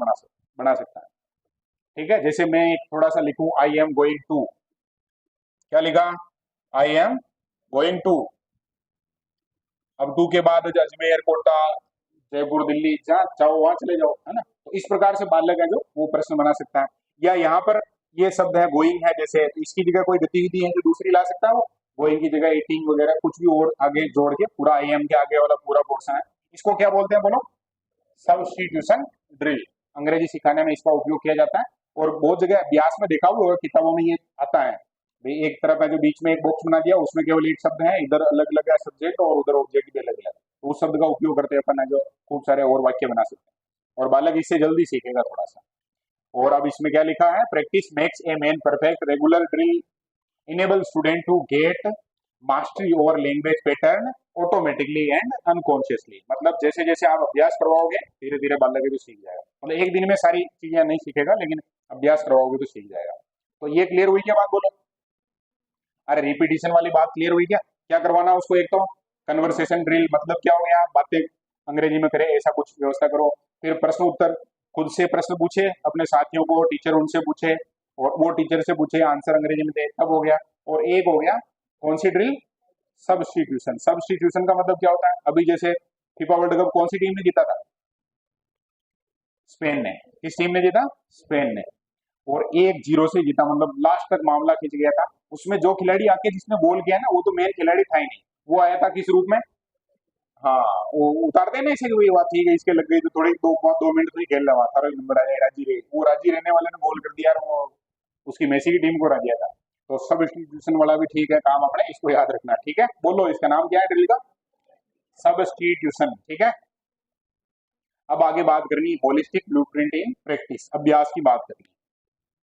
बना सकता है। ठीक है, जैसे मैं एक थोड़ा सा लिखूं, आई एम गोइंग टू, क्या लिखा, आई एम गोइंग टू। अब टू के बाद अजमेर, कोटा, जयपुर, दिल्ली, जहाँ चाहो वहां चले जाओ, है ना। तो इस प्रकार से बालक है जो वो प्रश्न बना सकता है। या यहाँ पर ये शब्द है गोइंग है, जैसे तो इसकी जगह कोई गतिविधि है जो दूसरी ला सकता है, वो गोइंग की जगह ईटिंग वगैरह कुछ भी और आगे जोड़ के पूरा आई एम के आगे वाला पूरा पोर्शन है, इसको क्या बोलते हैं बोलो, सब्स्टिट्यूशन ड्रिल। अंग्रेजी सिखाने में इसका उपयोग किया जाता है। और बहुत जगह अभ्यास में देखा हुआ होगा, किताबों में ये आता है। भाई एक तरफ है जो बीच में एक बॉक्स बना दिया, उसमें केवल एक शब्द है, इधर अलग अलग है सब्जेक्ट और उधर ऑब्जेक्ट भी अलग अलग है। तो उस शब्द का उपयोग करते अपन है जो खूब सारे और वाक्य बना सकते हैं, और बालक इससे जल्दी सीखेगा थोड़ा सा। और अब इसमें क्या लिखा है, practice makes a man perfect, regular drill enable student to get mastery over language pattern automatically and unconsciously. मतलब जैसे जैसे आप अभ्यास करवाओगे धीरे धीरे बालक भी सीख जाएगा। मतलब एक दिन में सारी चीजें नहीं सीखेगा, लेकिन अभ्यास करवाओगे तो सीख जाएगा। तो ये क्लियर हुई क्या बात, बोलो। अरे रिपीटिशन वाली बात क्लियर हुई क्या, क्या करवाना उसको, एक तो कन्वर्सेशन ड्रिल, मतलब क्या हो गया, बातें अंग्रेजी में करे ऐसा कुछ व्यवस्था करो। फिर प्रश्न उत्तर, खुद से प्रश्न पूछे, अपने साथियों को, टीचर उनसे पूछे और वो टीचर से पूछे, आंसर अंग्रेजी में दे, तब हो गया। और एक हो गया कौन सी ड्रिल, सब्स्टिट्यूशन। सब्स्टिट्यूशन का मतलब क्या होता है, अभी जैसे फीफा वर्ल्ड कप कौन सी टीम ने जीता था, स्पेन ने। किस टीम ने जीता, स्पेन ने। और 1-0 से जीता, मतलब लास्ट तक मामला खिंच गया था। उसमें जो खिलाड़ी आके जिसने गोल किया ना, वो तो मेन खिलाड़ी था ही नहीं, वो आया था किस रूप में, हाँ, वो उतारते हैं ना इसे कि भाई बात ठीक है, इसके लग गई तो थोड़ी 2 मिनट तो ही खेल रहा था, नंबर आ जाए, राजी रहे, वो राजी रहने वाले ने गोल कर दिया और वो उसकी मेसी की टीम को हरा दिया था। तो सब इंस्टीट्यूशन वाला भी ठीक है काम अपने, इसको याद रखना, ठीक है। बोलो इसका नाम क्या है ड्रिल का, सब्स्टिट्यूशन, ठीक है। अब आगे बात करनी होलिस्टिक ब्लूप्रिंट इन प्रैक्टिस, अभ्यास की बात करनी।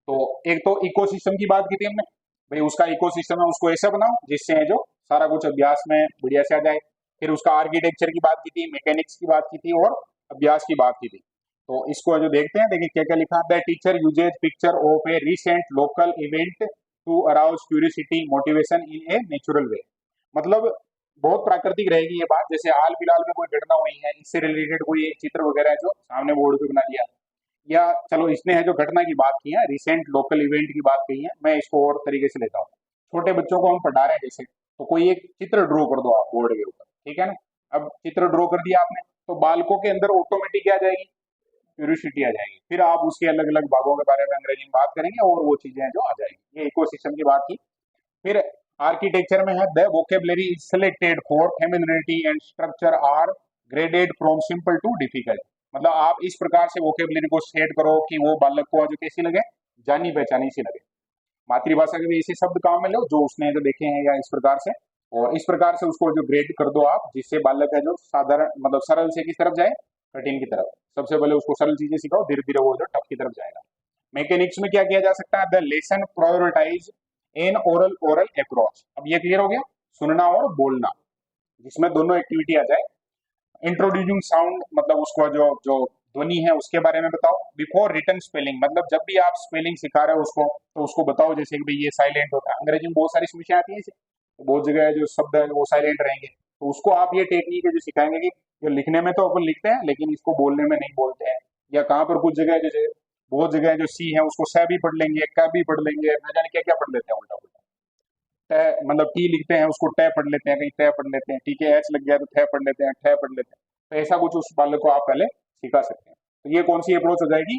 तो एक तो इकोसिस्टम की बात की थी हमने, भाई उसका इकोसिस्टम है उसको ऐसा बनाओ जिससे है जो सारा कुछ अभ्यास में बढ़िया से आ जाए। फिर उसका आर्किटेक्चर की बात की थी, मैकेनिक्स की बात की थी और अभ्यास की बात की थी। तो इसको जो देखते हैं, देखिए क्या क्या लिखा, the teacher uses picture of a recent local event to arouse curiosity motivation in a natural way. मतलब बहुत प्राकृतिक रहेगी ये बात, जैसे हाल फिलहाल में कोई घटना हुई है, इससे रिलेटेड कोई एक चित्र वगैरह है जो सामने बोर्ड पे बना दिया, या चलो इसने है जो घटना की बात की है, रिसेंट लोकल इवेंट की बात कही है, मैं इसको और तरीके से लेता हूँ। छोटे बच्चों को हम पढ़ा रहे हैं जैसे, तो कोई एक चित्र ड्रॉ कर दो आप बोर्ड के ऊपर, ठीक है ना। अब चित्र ड्रॉ कर दिया आपने, तो बालकों के अंदर ऑटोमेटिक क्या आ जाएगी, क्यूरियोसिटी आ जाएगी। फिर आप उसके अलग अलग भागों के बारे में अंग्रेजी में बात करेंगे और वो चीजें जो आ जाएगी। ये इकोसिस्टम की बात की। फिर आर्किटेक्चर में है, the vocabulary is selected for femininity and structure are graded from simple to difficult. मतलब आप इस प्रकार से वोकेबलरी को सेट करो कि वो बालक को जो कैसी लगे, जानी पहचानी सी लगे। मातृभाषा के भी ऐसे शब्द काम में लो जो उसने जो देखे हैं, या इस प्रकार से, और इस प्रकार से उसको जो ग्रेड कर दो आप, जिससे बालक है जो साधारण मतलब सरल से किस तरफ जाए, कठिन की तरफ। सबसे पहले उसको सरल चीजें सिखाओ, धीरे धीरे वो जो टफ की तरफ जाएगा। मैकेनिक्स में क्या किया जा सकता है, the lesson prioritise in oral oral approach. अब ये क्लियर हो गया, सुनना और बोलना, जिसमें दोनों एक्टिविटी आ जाए। इंट्रोड्यूसिंग साउंड, मतलब उसको जो जो ध्वनि है उसके बारे में बताओ। बिफोर रिटन स्पेलिंग, मतलब जब भी आप स्पेलिंग सिखा रहे हो उसको, तो उसको बताओ जैसे कि भाई ये साइलेंट होता है, अंग्रेजी में बहुत सारी समस्या आती है इसे, तो बहुत जगह जो शब्द है वो साइलेंट रहेंगे, तो उसको आप ये टेक्निक है जो सिखाएंगे कि ये लिखने में तो अपन लिखते हैं लेकिन इसको बोलने में नहीं बोलते हैं। या कहाँ पर कुछ जगह जैसे बहुत जगह है जो सी है उसको स भी पढ़ लेंगे, क भी पढ़ लेंगे, न जाने क्या क्या पढ़ लेते हैं उल्टा पुल्टा। ट मतलब टी लिखते हैं उसको ट पढ़ लेते हैं, कहीं त पढ़ लेते हैं, ठीक है, एच लग गया तो थ पढ़ लेते हैं, ठ पढ़ लेते हैं। तो ऐसा कुछ उस बालक को आप पहले सिखा सकते हैं। तो ये कौन सी अप्रोच हो जाएगी?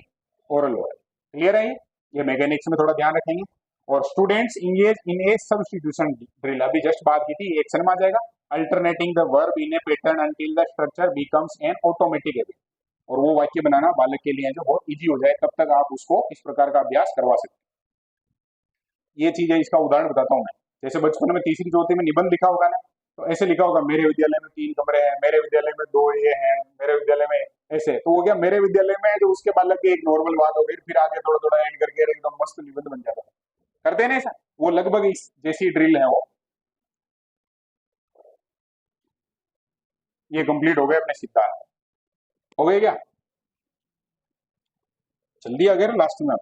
Oral oral. क्लियर है ये मैकेनिक्स में थोड़ा ध्यान रखेंगे। और students engage in A substitution drill, अभी जस्ट बात की थी, एक्शन में आ जाएगा। Alternating the verb in A pattern until the structure becomes N automatic habit. और वो वाक्य बनाना बालक के लिए जो बहुत इजी हो जाए तब तक आप उसको इस प्रकार का अभ्यास करवा सकते हैं। ये चीज है, इसका उदाहरण बताता हूँ मैं। जैसे बचपन में तीसरी चौथी में निबंध लिखा होगा ना, तो ऐसे लिखा होगा मेरे विद्यालय में 3 कमरे हैं, मेरे विद्यालय में 2 ये हैं, मेरे विद्यालय में ऐसे। तो वो क्या मेरे विद्यालय में जो उसके बालक की एक नॉर्मल बात हो गई, फिर आगे थोड़ा थोड़ा ऐड करके एकदम मस्त निबंध बन जाता है। करते हैं ना ऐसा? वो लगभग इस जैसी ड्रिल है वो। ये कंप्लीट हो गए अपने सिद्धांत। हो गए क्या? जल्दी आ गए लास्ट में।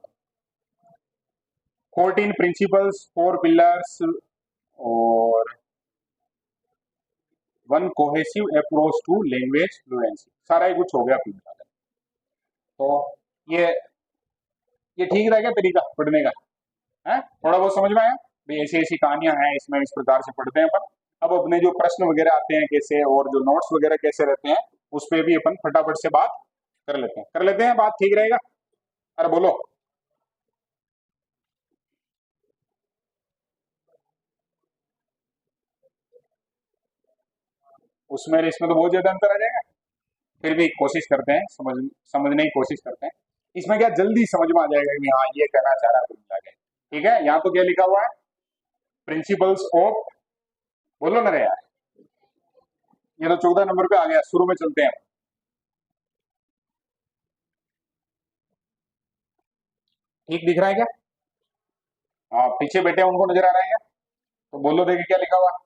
14 प्रिंसिपल्स, 4 पिलर्स और 1 cohesive approach to language fluency. सारा ही कुछ हो गया अपने। तो ये ये ठीक रहेगा तरीका पढ़ने का है? थोड़ा बहुत समझ में आया भाई? ऐसी ऐसी कहानियां हैं इसमें, इस प्रकार से पढ़ते हैं अपन। अब अपने जो प्रश्न वगैरह आते हैं कैसे, और जो नोट्स वगैरह कैसे रहते हैं, उस पर भी अपन फटाफट से बात कर लेते हैं बात। ठीक रहेगा? अरे बोलो। उसमें और इसमें तो बहुत ज्यादा अंतर आ जाएगा। फिर भी कोशिश करते हैं, समझने की कोशिश करते हैं। इसमें क्या जल्दी समझ में आ जाएगा कि हाँ ये कहना चाह रहा है कुल मिला के। ठीक है, यहाँ तो क्या लिखा हुआ है? प्रिंसिपल्स ऑफ, बोलो ना रे यार। ये तो 14 नंबर पे आ गया, शुरू में चलते हैं। ठीक दिख रहा है क्या? हाँ, पीछे बैठे हैं उनको नजर आ रहा है क्या? तो बोलो देखिए क्या लिखा हुआ?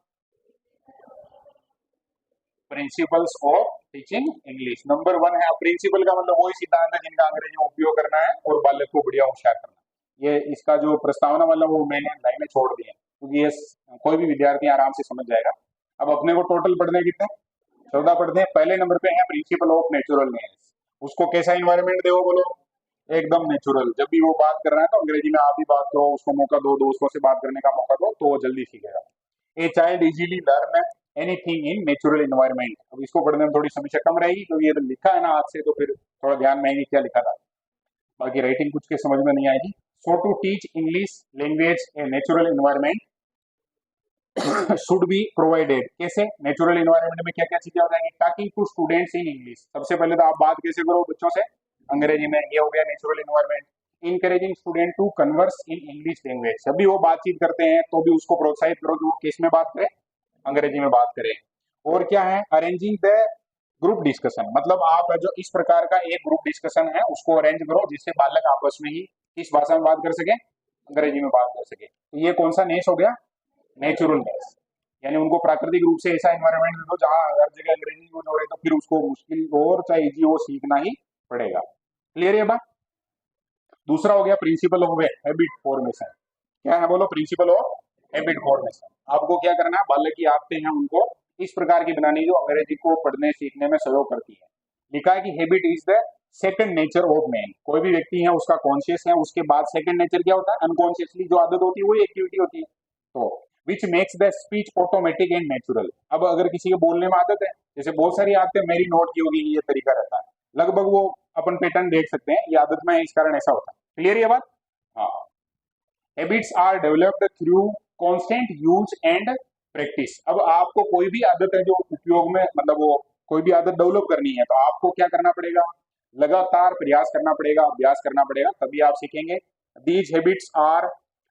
Principles of teaching English. Number 1 है। प्रिंसिपल का मतलब वही सिद्धांत है जिनका अंग्रेजी में उपयोग करना है और बालक को बढ़िया होशियार करना। ये इसका जो प्रस्तावना वाला वो मैंने लाइनें छोड़ दी है क्योंकि ये कोई भी विद्यार्थी आराम से समझ जाएगा। अब अपने को टोटल पढ़ने कितने? 14 पढ़ते हैं। पहले नंबर पे है प्रिंसिपल ऑफ नेचुरलनेस। उसको कैसा इन्वायरमेंट दे बोलो? एकदम नेचुरल। जब भी वो बात कर रहा है तो अंग्रेजी में आप भी बात करो, उसको मौका दो, दोस्तों से बात करने का मौका दो, तो वो जल्दी सीखेगा। A child easily learn anything in natural environment. अब इसको पढ़ने में थोड़ी समस्या कम रहेगी क्योंकि ये तो लिखा है ना हाथ से, तो फिर थोड़ा ध्यान में आएंगे क्या लिखा था। बाकी राइटिंग कुछ के समझ में नहीं आएगी। So to teach English language a natural environment should be provided. कैसे? नेचुरल इन्वायरमेंट में क्या क्या चीजें हो जाएंगी? ताकि टू स्टूडेंट्स इन इंग्लिश। सबसे पहले तो आप बात कैसे करो बच्चों से? अंग्रेजी में। ये हो गया natural environment. Encouraging student to converse in English language. जब भी वो बातचीत करते हैं तो भी उसको प्रोत्साहित करो कि वो किस में बात करें? अंग्रेजी में बात करें। और क्या है? Arranging the group discussion. मतलब आप जो इस प्रकार का एक ग्रुप डिस्कशन है उसको अरेंज करो जिससे बालक आपस में ही किस भाषा में बात कर सके? अंग्रेजी में बात कर सके। तो ये कौन सा नेस हो गया? नेचुरल नेस। यानी उनको प्राकृतिक रूप से ऐसा एनवायरनमेंट दे दो जहां हर जगह अंग्रेजी यूज हो रही है, तो फिर उसको मुश्किल और चाहे इजी हो सीखना ही पड़ेगा। क्लियर है बात? दूसरा हो गया प्रिंसिपल ऑफ हैबिट फॉर्मेशन। क्या है बोलो? Principle of habit formation. आपको क्या करना है? बालक की आदतें हैं उनको इस प्रकार की बनानी जो अंग्रेजी को पढ़ने सीखने में सहयोग करती है। लिखा है कि habit is the second nature of man. कोई भी व्यक्ति है उसका कॉन्शियस है, उसके बाद सेकंड नेचर क्या होता है? अनकॉन्शियसली जो आदत होती है वही एक्टिविटी होती है। तो which makes the speech automatic and natural. अब अगर किसी के बोलने में आदत है, जैसे बहुत सारी आदतें मेरी नोट की होगी, ये तरीका रहता है, लगभग वो अपन पैटर्न देख सकते हैं, ये आदत में है इस कारण ऐसा होता है। क्लियर ये बात? हाँ। Habits are developed through constant use and practice. अब आपको कोई भी आदत है जो उपयोग में, मतलब वो कोई भी आदत डेवलप करनी है तो आपको क्या करना पड़ेगा? लगातार प्रयास करना पड़ेगा, अभ्यास करना पड़ेगा, तभी आप सीखेंगे। दीज हैबिट्स आर,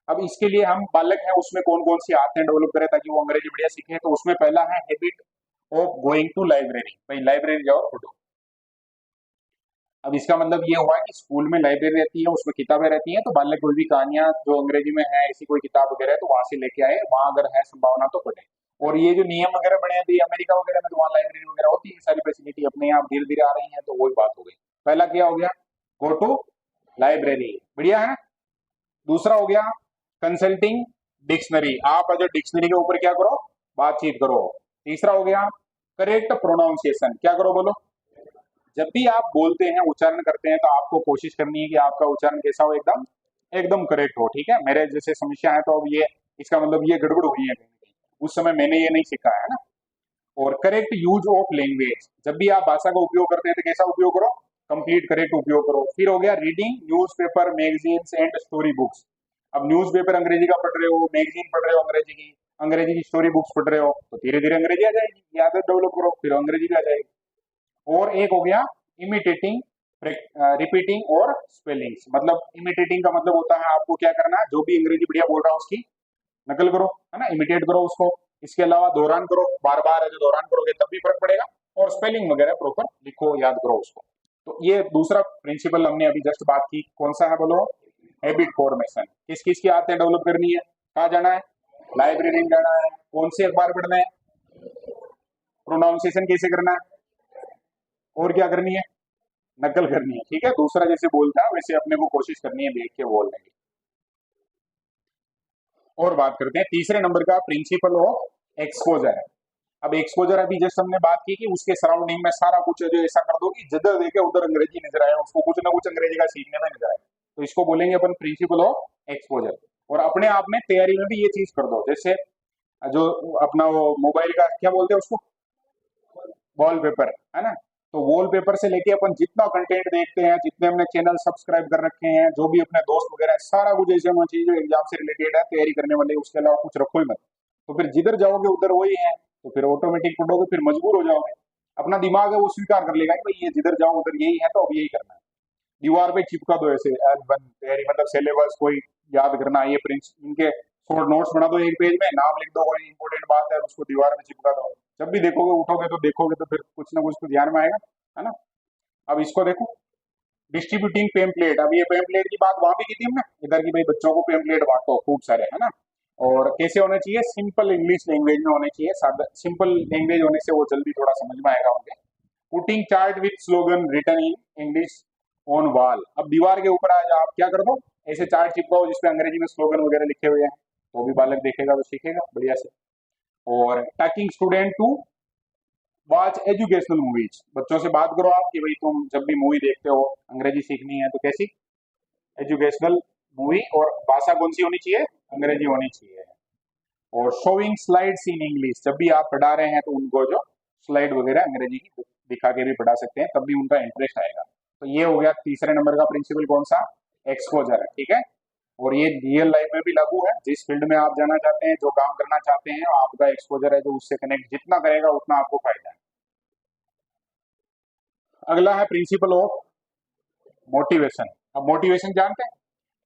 अब इसके लिए हम बालक है उसमें कौन कौन सी आदतें डेवलप करें ताकि वो अंग्रेजी बढ़िया सीखे? तो उसमें पहला है habit of going to library. भाई लाइब्रेरी जाओ पढ़ो। अब इसका मतलब ये हुआ कि स्कूल में लाइब्रेरी रहती है, उसमें किताबें रहती हैं, तो बालक कोई भी कहानियां जो अंग्रेजी में है, ऐसी कोई किताब वगैरह है तो वहां से लेके आए, वहां अगर है संभावना तो पढ़े। और ये जो नियम वगैरह बने हैं अमेरिका वगैरह में, तो वहाँ लाइब्रेरी वगैरह होती है, सारी फैसिलिटी अपने यहाँ धीरे धीरे आ रही है, तो वही बात हो गई। पहला क्या हो गया? गो टू लाइब्रेरी, बढ़िया है ना। दूसरा हो गया कंसल्टिंग डिक्शनरी। आप अगर डिक्शनरी के ऊपर क्या करो? बातचीत करो। तीसरा हो गया करेक्ट प्रोनाउंसिएशन, क्या करो बोलो, जब भी आप बोलते हैं उच्चारण करते हैं तो आपको कोशिश करनी है कि आपका उच्चारण कैसा हो, एकदम एकदम करेक्ट हो, ठीक है। मेरे जैसे समस्या है तो अब ये इसका मतलब ये गड़बड़ हुई है कहीं ना कहीं, उस समय मैंने ये नहीं सीखा है ना। और करेक्ट यूज ऑफ लैंग्वेज, जब भी आप भाषा का उपयोग करते हैं तो कैसा उपयोग करो, कंप्लीट करेक्ट उपयोग करो। फिर हो गया reading newspaper magazines and story books. अब न्यूज़पेपर अंग्रेजी का पढ़ रहे हो, मैगजीन पढ़ रहे हो अंग्रेजी की स्टोरी बुक्स पढ़ रहे हो, तो धीरे धीरे अंग्रेजी आ जाएगी, ये आदत डेवलप करो, फिर अंग्रेजी भी आ जाएगी। और एक हो गया इमिटेटिंग, रिपीटिंग और स्पेलिंग्स। मतलब इमिटेटिंग का मतलब होता है आपको क्या करना है, जो भी अंग्रेजी बढ़िया बोल रहा है उसकी नकल करो, है ना, इमिटेट करो उसको। इसके अलावा दोहरान करो, बार बार जो दोहरान करोगे तब भी फर्क पड़ेगा। और स्पेलिंग वगैरह प्रॉपर लिखो, याद करो उसको। तो ये दूसरा प्रिंसिपल हमने अभी जस्ट बात की, कौन सा है बोलो, हैबिट फॉर्मेशन। किस किस की आदतें डेवलप करनी है, कहाँ जाना है, लाइब्रेरी में जाना है, कौन से अखबार पढ़ना है, प्रोनाउंसिएशन कैसे करना है, और क्या करनी है, नकल करनी है, ठीक है। दूसरा जैसे बोलता है वैसे अपने को कोशिश करनी है देख के बोलने की। और बात करते हैं तीसरे नंबर का, प्रिंसिपल ऑफ एक्सपोजर है। अब एक्सपोजर अभी जस्ट हमने बात की कि उसके सराउंडिंग में सारा कुछ जो ऐसा कर दो कि जिधर देखे उधर अंग्रेजी नजर आए, उसको कुछ ना कुछ अंग्रेजी का सीखने में नजर आए, तो इसको बोलेंगे अपन प्रिंसिपल ऑफ एक्सपोजर। और अपने आप में तैयारी में भी ये चीज कर दो, जैसे जो अपना वो मोबाइल का क्या बोलते हैं उसको, वॉलपेपर, है ना। तो वॉलपेपर से लेके अपन जितना कंटेंट देखते हैं, जितने हमने चैनल सब्सक्राइब कर रखे हैं, जो भी अपने दोस्त वगैरह, सारा कुछ ऐसे होना चाहिए जो एग्जाम से रिलेटेड है, तैयारी करने वाले, उसके अलावा कुछ रखो ही मत। तो फिर जिधर जाओगे उधर वही है, तो फिर ऑटोमेटिक पढ़ोगे, फिर मजबूर हो जाओगे। अपना दिमाग है वो स्वीकार कर लेगा कि भाई ये जिधर जाओ उधर यही है, तो अब यही करना है। दीवार पे चिपका दो ऐसे एज वन तैयारी, मतलब सिलेबस कोई याद करना, ये प्रिंस इनके शॉर्ट नोट्स बना दो, एक पेज में नाम लिख दो, कोई इंपॉर्टेंट बात है उसको दीवार पे चिपका दो। जब भी देखोगे उठोगे तो देखोगे तो फिर कुछ ना कुछ तो ध्यान में आएगा, है ना। अब इसको देखो, डिस्ट्रीब्यूटिंग पेम्पलेट। अब ये पेम्पलेट की बात वहां भी की थी हमने, इधर की भाई बच्चों को पेम्पलेट बांटो खूब सारे, है ना। और कैसे होने चाहिए, सिंपल इंग्लिश लैंग्वेज में होने चाहिए, सादा सिंपल लैंग्वेज होने से वो जल्दी थोड़ा समझ में आएगा उनके। Putting chart with slogan written in English on wall. अब दीवार के ऊपर आज आप क्या कर दो, ऐसे चार्ट चिपकाओ जिसपे अंग्रेजी में स्लोगन वगैरह लिखे हुए हैं, तो भी बालक देखेगा तो सीखेगा बढ़िया से। और taking student to watch educational movies. बच्चों से बात करो आप कि भाई तुम जब भी मूवी देखते हो, अंग्रेजी सीखनी है तो कैसी, एजुकेशनल मूवी, और भाषा कौन सी होनी चाहिए, अंग्रेजी होनी चाहिए। और शोइंग स्लाइड्स इन इंग्लिश, जब भी आप पढ़ा रहे हैं तो उनको जो स्लाइड वगैरह अंग्रेजी की दिखा के भी पढ़ा सकते हैं, तब भी उनका इंटरेस्ट आएगा। तो ये हो गया तीसरे नंबर का प्रिंसिपल, कौन सा, एक्सपोजर है, ठीक है। और ये रियल लाइफ में भी लागू है, जिस फील्ड में आप जाना चाहते हैं, जो काम करना चाहते हैं, आपका एक्सपोजर है जो उससे कनेक्ट जितना करेगा उतना आपको फायदा है। अगला है प्रिंसिपल ऑफ मोटिवेशन। अब मोटिवेशन जानते हैं,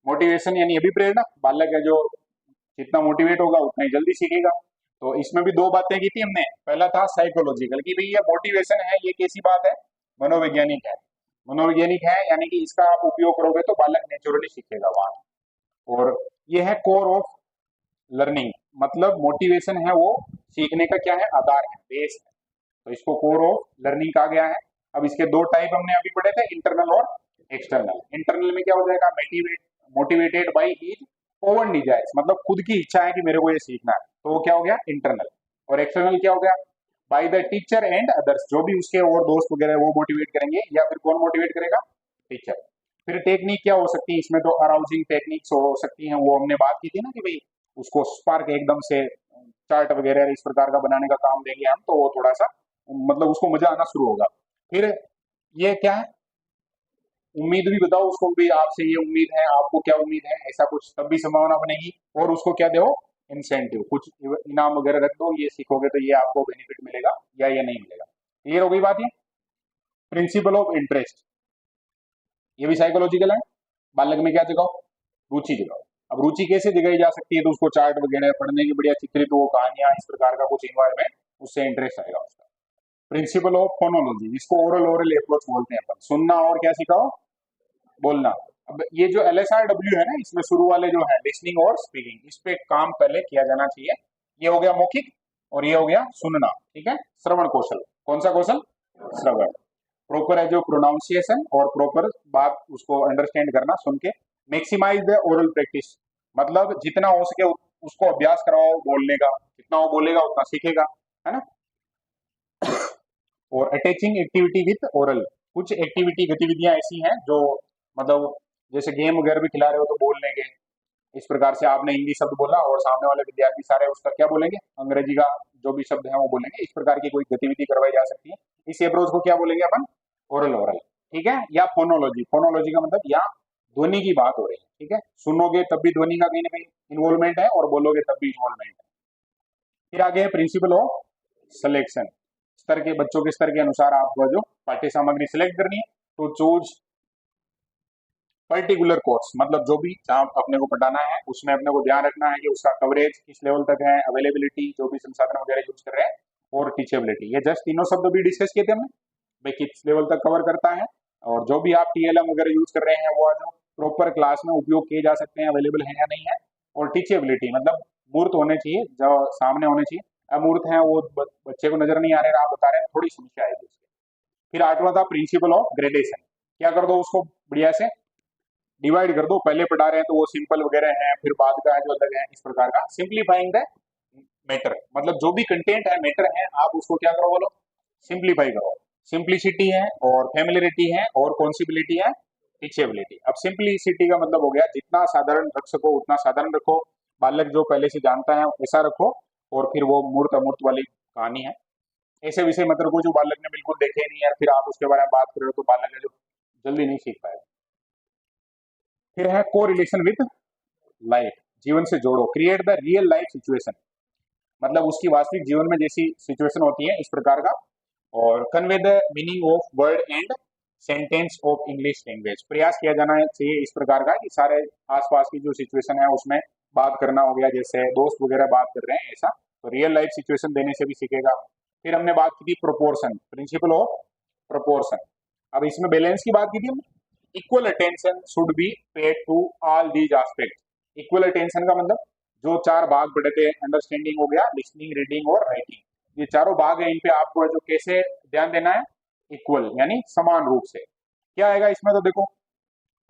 मोटिवेशन यानी अभिप्रेरणा। बालक है जो जितना मोटिवेट होगा उतना ही जल्दी सीखेगा। तो इसमें भी दो बातें की थी हमने, पहला था साइकोलॉजिकल कि भाई ये मोटिवेशन है, ये कैसी बात है, मनोवैज्ञानिक है। मनोवैज्ञानिक है यानी कि इसका आप उपयोग करोगे तो बालक नेचुरली सीखेगा वहां। और ये है कोर ऑफ लर्निंग, मतलब मोटिवेशन है वो सीखने का क्या है, आधार है, बेस है। तो इसको कोर ऑफ लर्निंग कहा गया है। अब इसके दो टाइप हमने अभी पढ़े थे, इंटरनल और एक्सटर्नल। इंटरनल में क्या हो जाएगा, motivated by his oven desires, मतलब खुद की इच्छा है कि मेरे को ये सीखना है, तो वो क्या हो गया, इंटरनल। और एक्सटर्नल क्या हो गया, by the teacher and others, जो भी उसके और दोस्त वगैरह वो मोटिवेट करेंगे, या फिर कौन मोटिवेट करेगा, टीचर। फिर टेक्निक क्या हो सकती है इसमें, तो अराउजिंग टेक्निक्स हो सकती हैं, वो हमने बात की थी ना कि भाई उसको स्पार्क एकदम से चार्ट वगैरह इस प्रकार का बनाने का काम देंगे हम, तो वो थोड़ा सा मतलब उसको मजा आना शुरू होगा। फिर ये क्या है, उम्मीद भी बताओ उसको भी, आपसे ये उम्मीद है, आपको क्या उम्मीद है, ऐसा कुछ, तब भी संभावना बनेगी। और उसको क्या दो, इंसेंटिव, कुछ इनाम वगैरह रख दो, ये सीखोगे तो ये आपको बेनिफिट मिलेगा या ये नहीं मिलेगा। क्लियर हो गई बात ये। प्रिंसिपल ऑफ इंटरेस्ट, ये भी साइकोलॉजिकल है। बालक में क्या जगाओ, रुचि जगाओ। अब रुचि कैसे जगाई जा सकती है, तो उसको चार्ट वगैरह पढ़ने की बढ़िया चित्रित वो कहानियां, इस प्रकार का कुछ इन्वायरमेंट, उससे इंटरेस्ट आएगा उसका। प्रिंसिपल ऑफ फोनोलॉजी, जिसको ओरल ओरल अप्रोच बोलते हैं अपन, सुनना और क्या सिखाओ, बोलना। अब ये जो LSRW है ना, इसमें शुरू वाले जो है लिसनिंग और स्पीकिंग, इस पे काम पहले किया जाना चाहिए। ये हो गया मौखिक और ये हो गया सुनना, ठीक है। श्रवण कौशल, कौन सा कौशल, श्रवण। प्रॉपर है जो प्रोनाउंसिएशन और प्रॉपर बात उसको अंडरस्टैंड करना सुन के। मैक्सिमाइज द ओरल प्रैक्टिस, मतलब जितना हो सके उसको अभ्यास कराओ बोलने का, जितना वो बोलेगा उतना सीखेगा, है ना। और अटैचिंग एक्टिविटी विथ ओरल, कुछ एक्टिविटी गतिविधियां ऐसी हैं जो मतलब जैसे गेम वगैरह भी खिला रहे हो तो बोल लेंगे, इस प्रकार से आपने हिंदी शब्द बोला और सामने वाले विद्यार्थी सारे उसका क्या बोलेंगे, अंग्रेजी का जो भी शब्द है वो बोलेंगे, इस प्रकार की कोई गतिविधि करवाई जा सकती है। इस अप्रोच को क्या बोलेंगे अपन, ओरल ओरल, ठीक है। या फोनोलॉजी, फोनोलॉजी का मतलब यहाँ ध्वनि की बात हो रही है, ठीक है, सुनोगे तब भी ध्वनि का कहीं ना कहीं इन्वॉल्वमेंट है और बोलोगे तब भी इन्वॉल्वमेंट है। फिर आगे है प्रिंसिपल ऑफ सिलेक्शन, स्तर के बच्चों के स्तर के अनुसार आपको जो पाठ्य सामग्री सिलेक्ट करनी है, तो चूज पर्टिकुलर कोर्स, मतलब जो भी जहाँ अपने को पढ़ाना है उसमें अपने को ध्यान रखना है कि उसका कवरेज किस लेवल तक है, अवेलेबिलिटी जो भी संसाधन वगैरह यूज कर रहे हैं, और टीचेबिलिटी। ये जस्ट तीनों शब्द भी डिस्कस किए थे हमने, भाई किस लेवल तक कवर करता है, और जो भी आप टीएलएम वगैरह यूज कर रहे हैं वो जो प्रॉपर क्लास में उपयोग किए जा सकते हैं, अवेलेबल है या नहीं है। और टीचेबिलिटी मतलब मूर्त होने चाहिए, जो सामने होने चाहिए, अमूर्त है वो बच्चे को नजर नहीं आ रहे, आप बता रहे हैं, थोड़ी समस्या आएगी उसकी। फिर आठवां था प्रिंसिपल ऑफ ग्रेडेशन, क्या कर दो उसको बढ़िया से डिवाइड कर दो, पहले पढ़ा रहे हैं तो वो सिंपल वगैरह है, फिर बाद का है जो अलग है, इस प्रकार का सिंप्लीफाइंग द मैटर, मतलब जो भी कंटेंट है मैटर है आप उसको क्या करो बोलो, सिंप्लीफाई करो। सिंप्लिसिटी है और फैमिलियरिटी है और कॉन्सिबिलिटी है, टीचेबिलिटी। अब सिंप्लिसिटी का मतलब हो गया जितना साधारण रख सको उतना साधारण रखो, बालक जो पहले से जानता है ऐसा रखो, और फिर वो मूर्त अमूर्त वाली कहानी है, ऐसे विषय मत रखो जो बालक ने बिल्कुल देखे नहीं है, फिर आप उसके बारे में बात कर रहे हो तो बालक है जो जल्दी नहीं सीख पाएगा। फिर है को रिलेशन विथ लाइफ, जीवन से जोड़ो, create the real life situation, मतलब उसकी वास्तविक जीवन में जैसी सिचुएशन होती है इस प्रकार का। और convey the meaning of word and sentence of English language, प्रयास किया जाना चाहिए इस प्रकार का कि सारे आसपास की जो सिचुएशन है उसमें बात करना हो गया, जैसे दोस्त वगैरह बात कर रहे हैं ऐसा, तो रियल लाइफ सिचुएशन देने से भी सीखेगा। फिर हमने बात की थी प्रोपोर्शन, प्रिंसिपल ऑफ प्रोपोर्शन, अब इसमें बैलेंस की बात की थी हमने, equal attention should be paid to all these aspect. Equal attention का मतलब जो चार भाग पढ़े थे, अंडरस्टैंडिंग हो गया, लिसनिंग, रीडिंग और राइटिंग, ये चारों भाग है, इन पे आपको जो कैसे ध्यान देना है, इक्वल यानी समान रूप से। क्या आएगा इसमें, तो देखो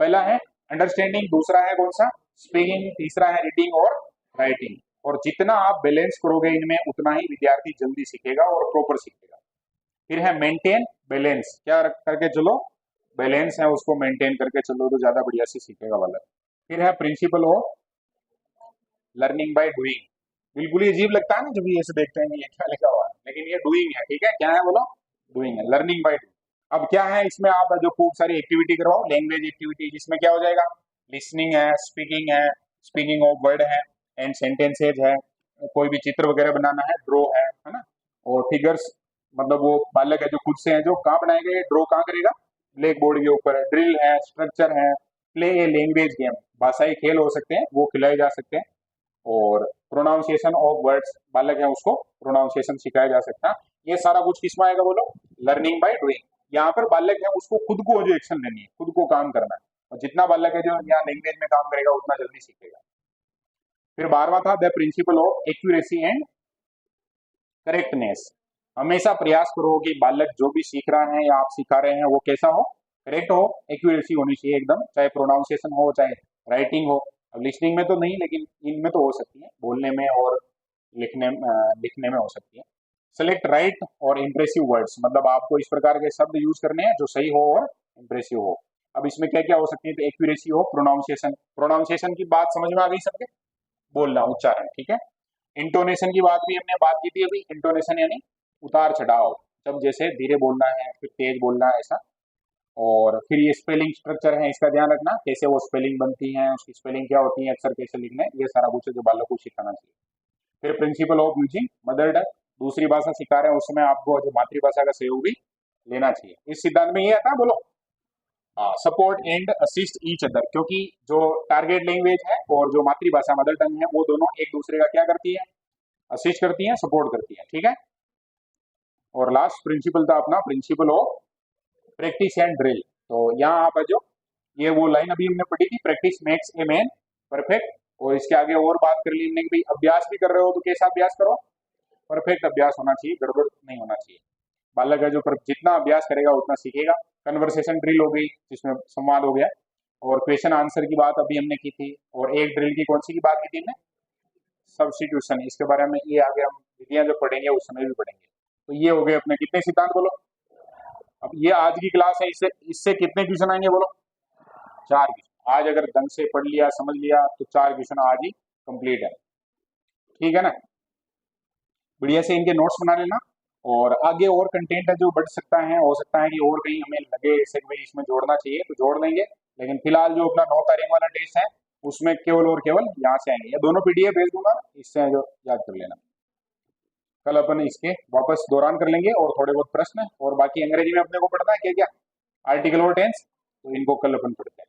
पहला है अंडरस्टैंडिंग, दूसरा है कौन सा, स्पीकिंग, तीसरा है रीडिंग और राइटिंग। और जितना आप बैलेंस करोगे इनमें उतना ही विद्यार्थी जल्दी सीखेगा और प्रॉपर सीखेगा। फिर है मेंटेन बैलेंस, क्या करके चलो, बैलेंस है उसको मेंटेन करके चलो तो ज्यादा बढ़िया से सीखेगा वाला। फिर है principle of learning by doing, बिल्कुल ही अजीब लगता है ना जब ये ऐसे देखते हैं ये क्या लिखा हुआ है, लेकिन ये डूइंग है, ठीक है, क्या है बोलो, डूइंग है, लर्निंग बाय डूइंग। अब क्या है इसमें, आप जो खूब सारी एक्टिविटी करवाओ, लैंग्वेज एक्टिविटी, जिसमें क्या हो जाएगा, लिसनिंग है, स्पीकिंग ऑफ वर्ड है, एंड सेंटेंसेज है, कोई भी चित्र वगैरह बनाना है, ड्रॉ है ना, और फिगर्स, मतलब वो बालक है जो खुद से है जो कहाँ बनाएगा, ये ड्रॉ कहाँ करेगा, ब्लैक बोर्ड के ऊपर, ड्रिल है, स्ट्रक्चर है, प्ले ए लैंग्वेज गेम, भाषाई खेल हो सकते हैं वो खिलाए जा सकते हैं, और प्रोनाउंसिएशन ऑफ वर्ड्स, बालक है उसको प्रोनाउंसिएशन सिखाया जा सकता है। ये सारा कुछ किसमें आएगा बोलो, लर्निंग बाय डूइंग। यहाँ पर बालक है उसको खुद को जो एक्शन लेनी है, खुद को काम करना है, और जितना बालक है जो यहाँ लैंग्वेज में काम करेगा उतना जल्दी सीखेगा। फिर 12वां था the principle of accuracy and correctness, हमेशा प्रयास करो कि बालक जो भी सीख रहा है या आप सिखा रहे हैं वो कैसा हो, करेक्ट हो, एक्यूरेसी होनी चाहिए एकदम, चाहे प्रोनाउंसिएशन हो चाहे राइटिंग हो। अब लिसनिंग में तो नहीं, लेकिन इनमें तो हो सकती है, बोलने में और लिखने में हो सकती है। सेलेक्ट राइट और इंप्रेसिव वर्ड्स, मतलब आपको इस प्रकार के शब्द यूज करने हैं जो सही हो और इंप्रेसिव हो। अब इसमें क्या क्या हो सकती है, तो एक्यूरेसी हो, प्रोनाउंसिएशन, प्रोनाउंसिएशन की बात समझ में आ गई सबके, बोलना, उच्चारण, ठीक है। इंटोनेशन की बात भी हमने बात की थी अभी, इंटोनेशन यानी उतार चढ़ाव, जब जैसे धीरे बोलना है फिर तेज बोलना है ऐसा। और फिर ये स्पेलिंग स्ट्रक्चर है, इसका ध्यान रखना, कैसे वो स्पेलिंग बनती है, उसकी स्पेलिंग क्या होती है, अक्षर कैसे लिखने, ये सारा कुछ है जो बालक को सिखाना चाहिए। फिर principle of using mother tongue, दूसरी भाषा सिखा रहे हैं उस समय आपको जो मातृभाषा का सहयोग भी लेना चाहिए। इस सिद्धांत में ये आता है बोलो, support and assist each other, क्योंकि जो टारगेट लैंग्वेज है और जो मातृभाषा मदर टंग है वो दोनों एक दूसरे का क्या करती है, असिस्ट करती है, सपोर्ट करती है, ठीक है। और लास्ट प्रिंसिपल था अपना principle of practice and drill, तो यहाँ आप जो ये वो लाइन अभी हमने पढ़ी थी, practice makes a man perfect, और इसके आगे और बात कर ली हमने कि भाई अभ्यास भी कर रहे हो तो कैसा अभ्यास करो, परफेक्ट अभ्यास होना चाहिए, गड़बड़ नहीं होना चाहिए। बालक है जो जितना अभ्यास करेगा उतना सीखेगा। कन्वर्सेशन ड्रिल हो गई जिसमें संवाद हो गया, और क्वेश्चन आंसर की बात अभी हमने की थी, और एक ड्रिल की कौन सी की बात की थी हमने, सब्स्टिट्यूशन, इसके बारे में ये आगे हम विधियां जो पढ़ेंगे उस समय भी पढ़ेंगे। तो ये हो गए अपने कितने सिद्धांत बोलो, अब ये आज की क्लास है, इससे इससे कितने क्वेश्चन आएंगे बोलो? 4 क्वेश्चन। आज अगर ढंग से पढ़ लिया, समझ लिया, तो 4 क्वेश्चन आज ही कंप्लीट है। ठीक है ना? बढ़िया से इनके नोट्स बना लेना। और आगे और कंटेंट है जो बढ़ सकता है, हो सकता है कि और कहीं हमें लगे ऐसे कि भाई इसमें जोड़ना चाहिए तो जोड़ देंगे। लेकिन फिलहाल जो अपना 9 तारीख वाला टेस्ट है उसमें केवल और केवल यहाँ से आएंगे। ये दोनों पीडीएफ भेज दूंगा, इससे जो याद कर लेना। कल अपन इसके वापस दौरान कर लेंगे और थोड़े बहुत प्रश्न, और बाकी अंग्रेजी में अपने को पढ़ना है क्या क्या, आर्टिकल और टेंस, तो इनको कल अपन पढ़ते हैं।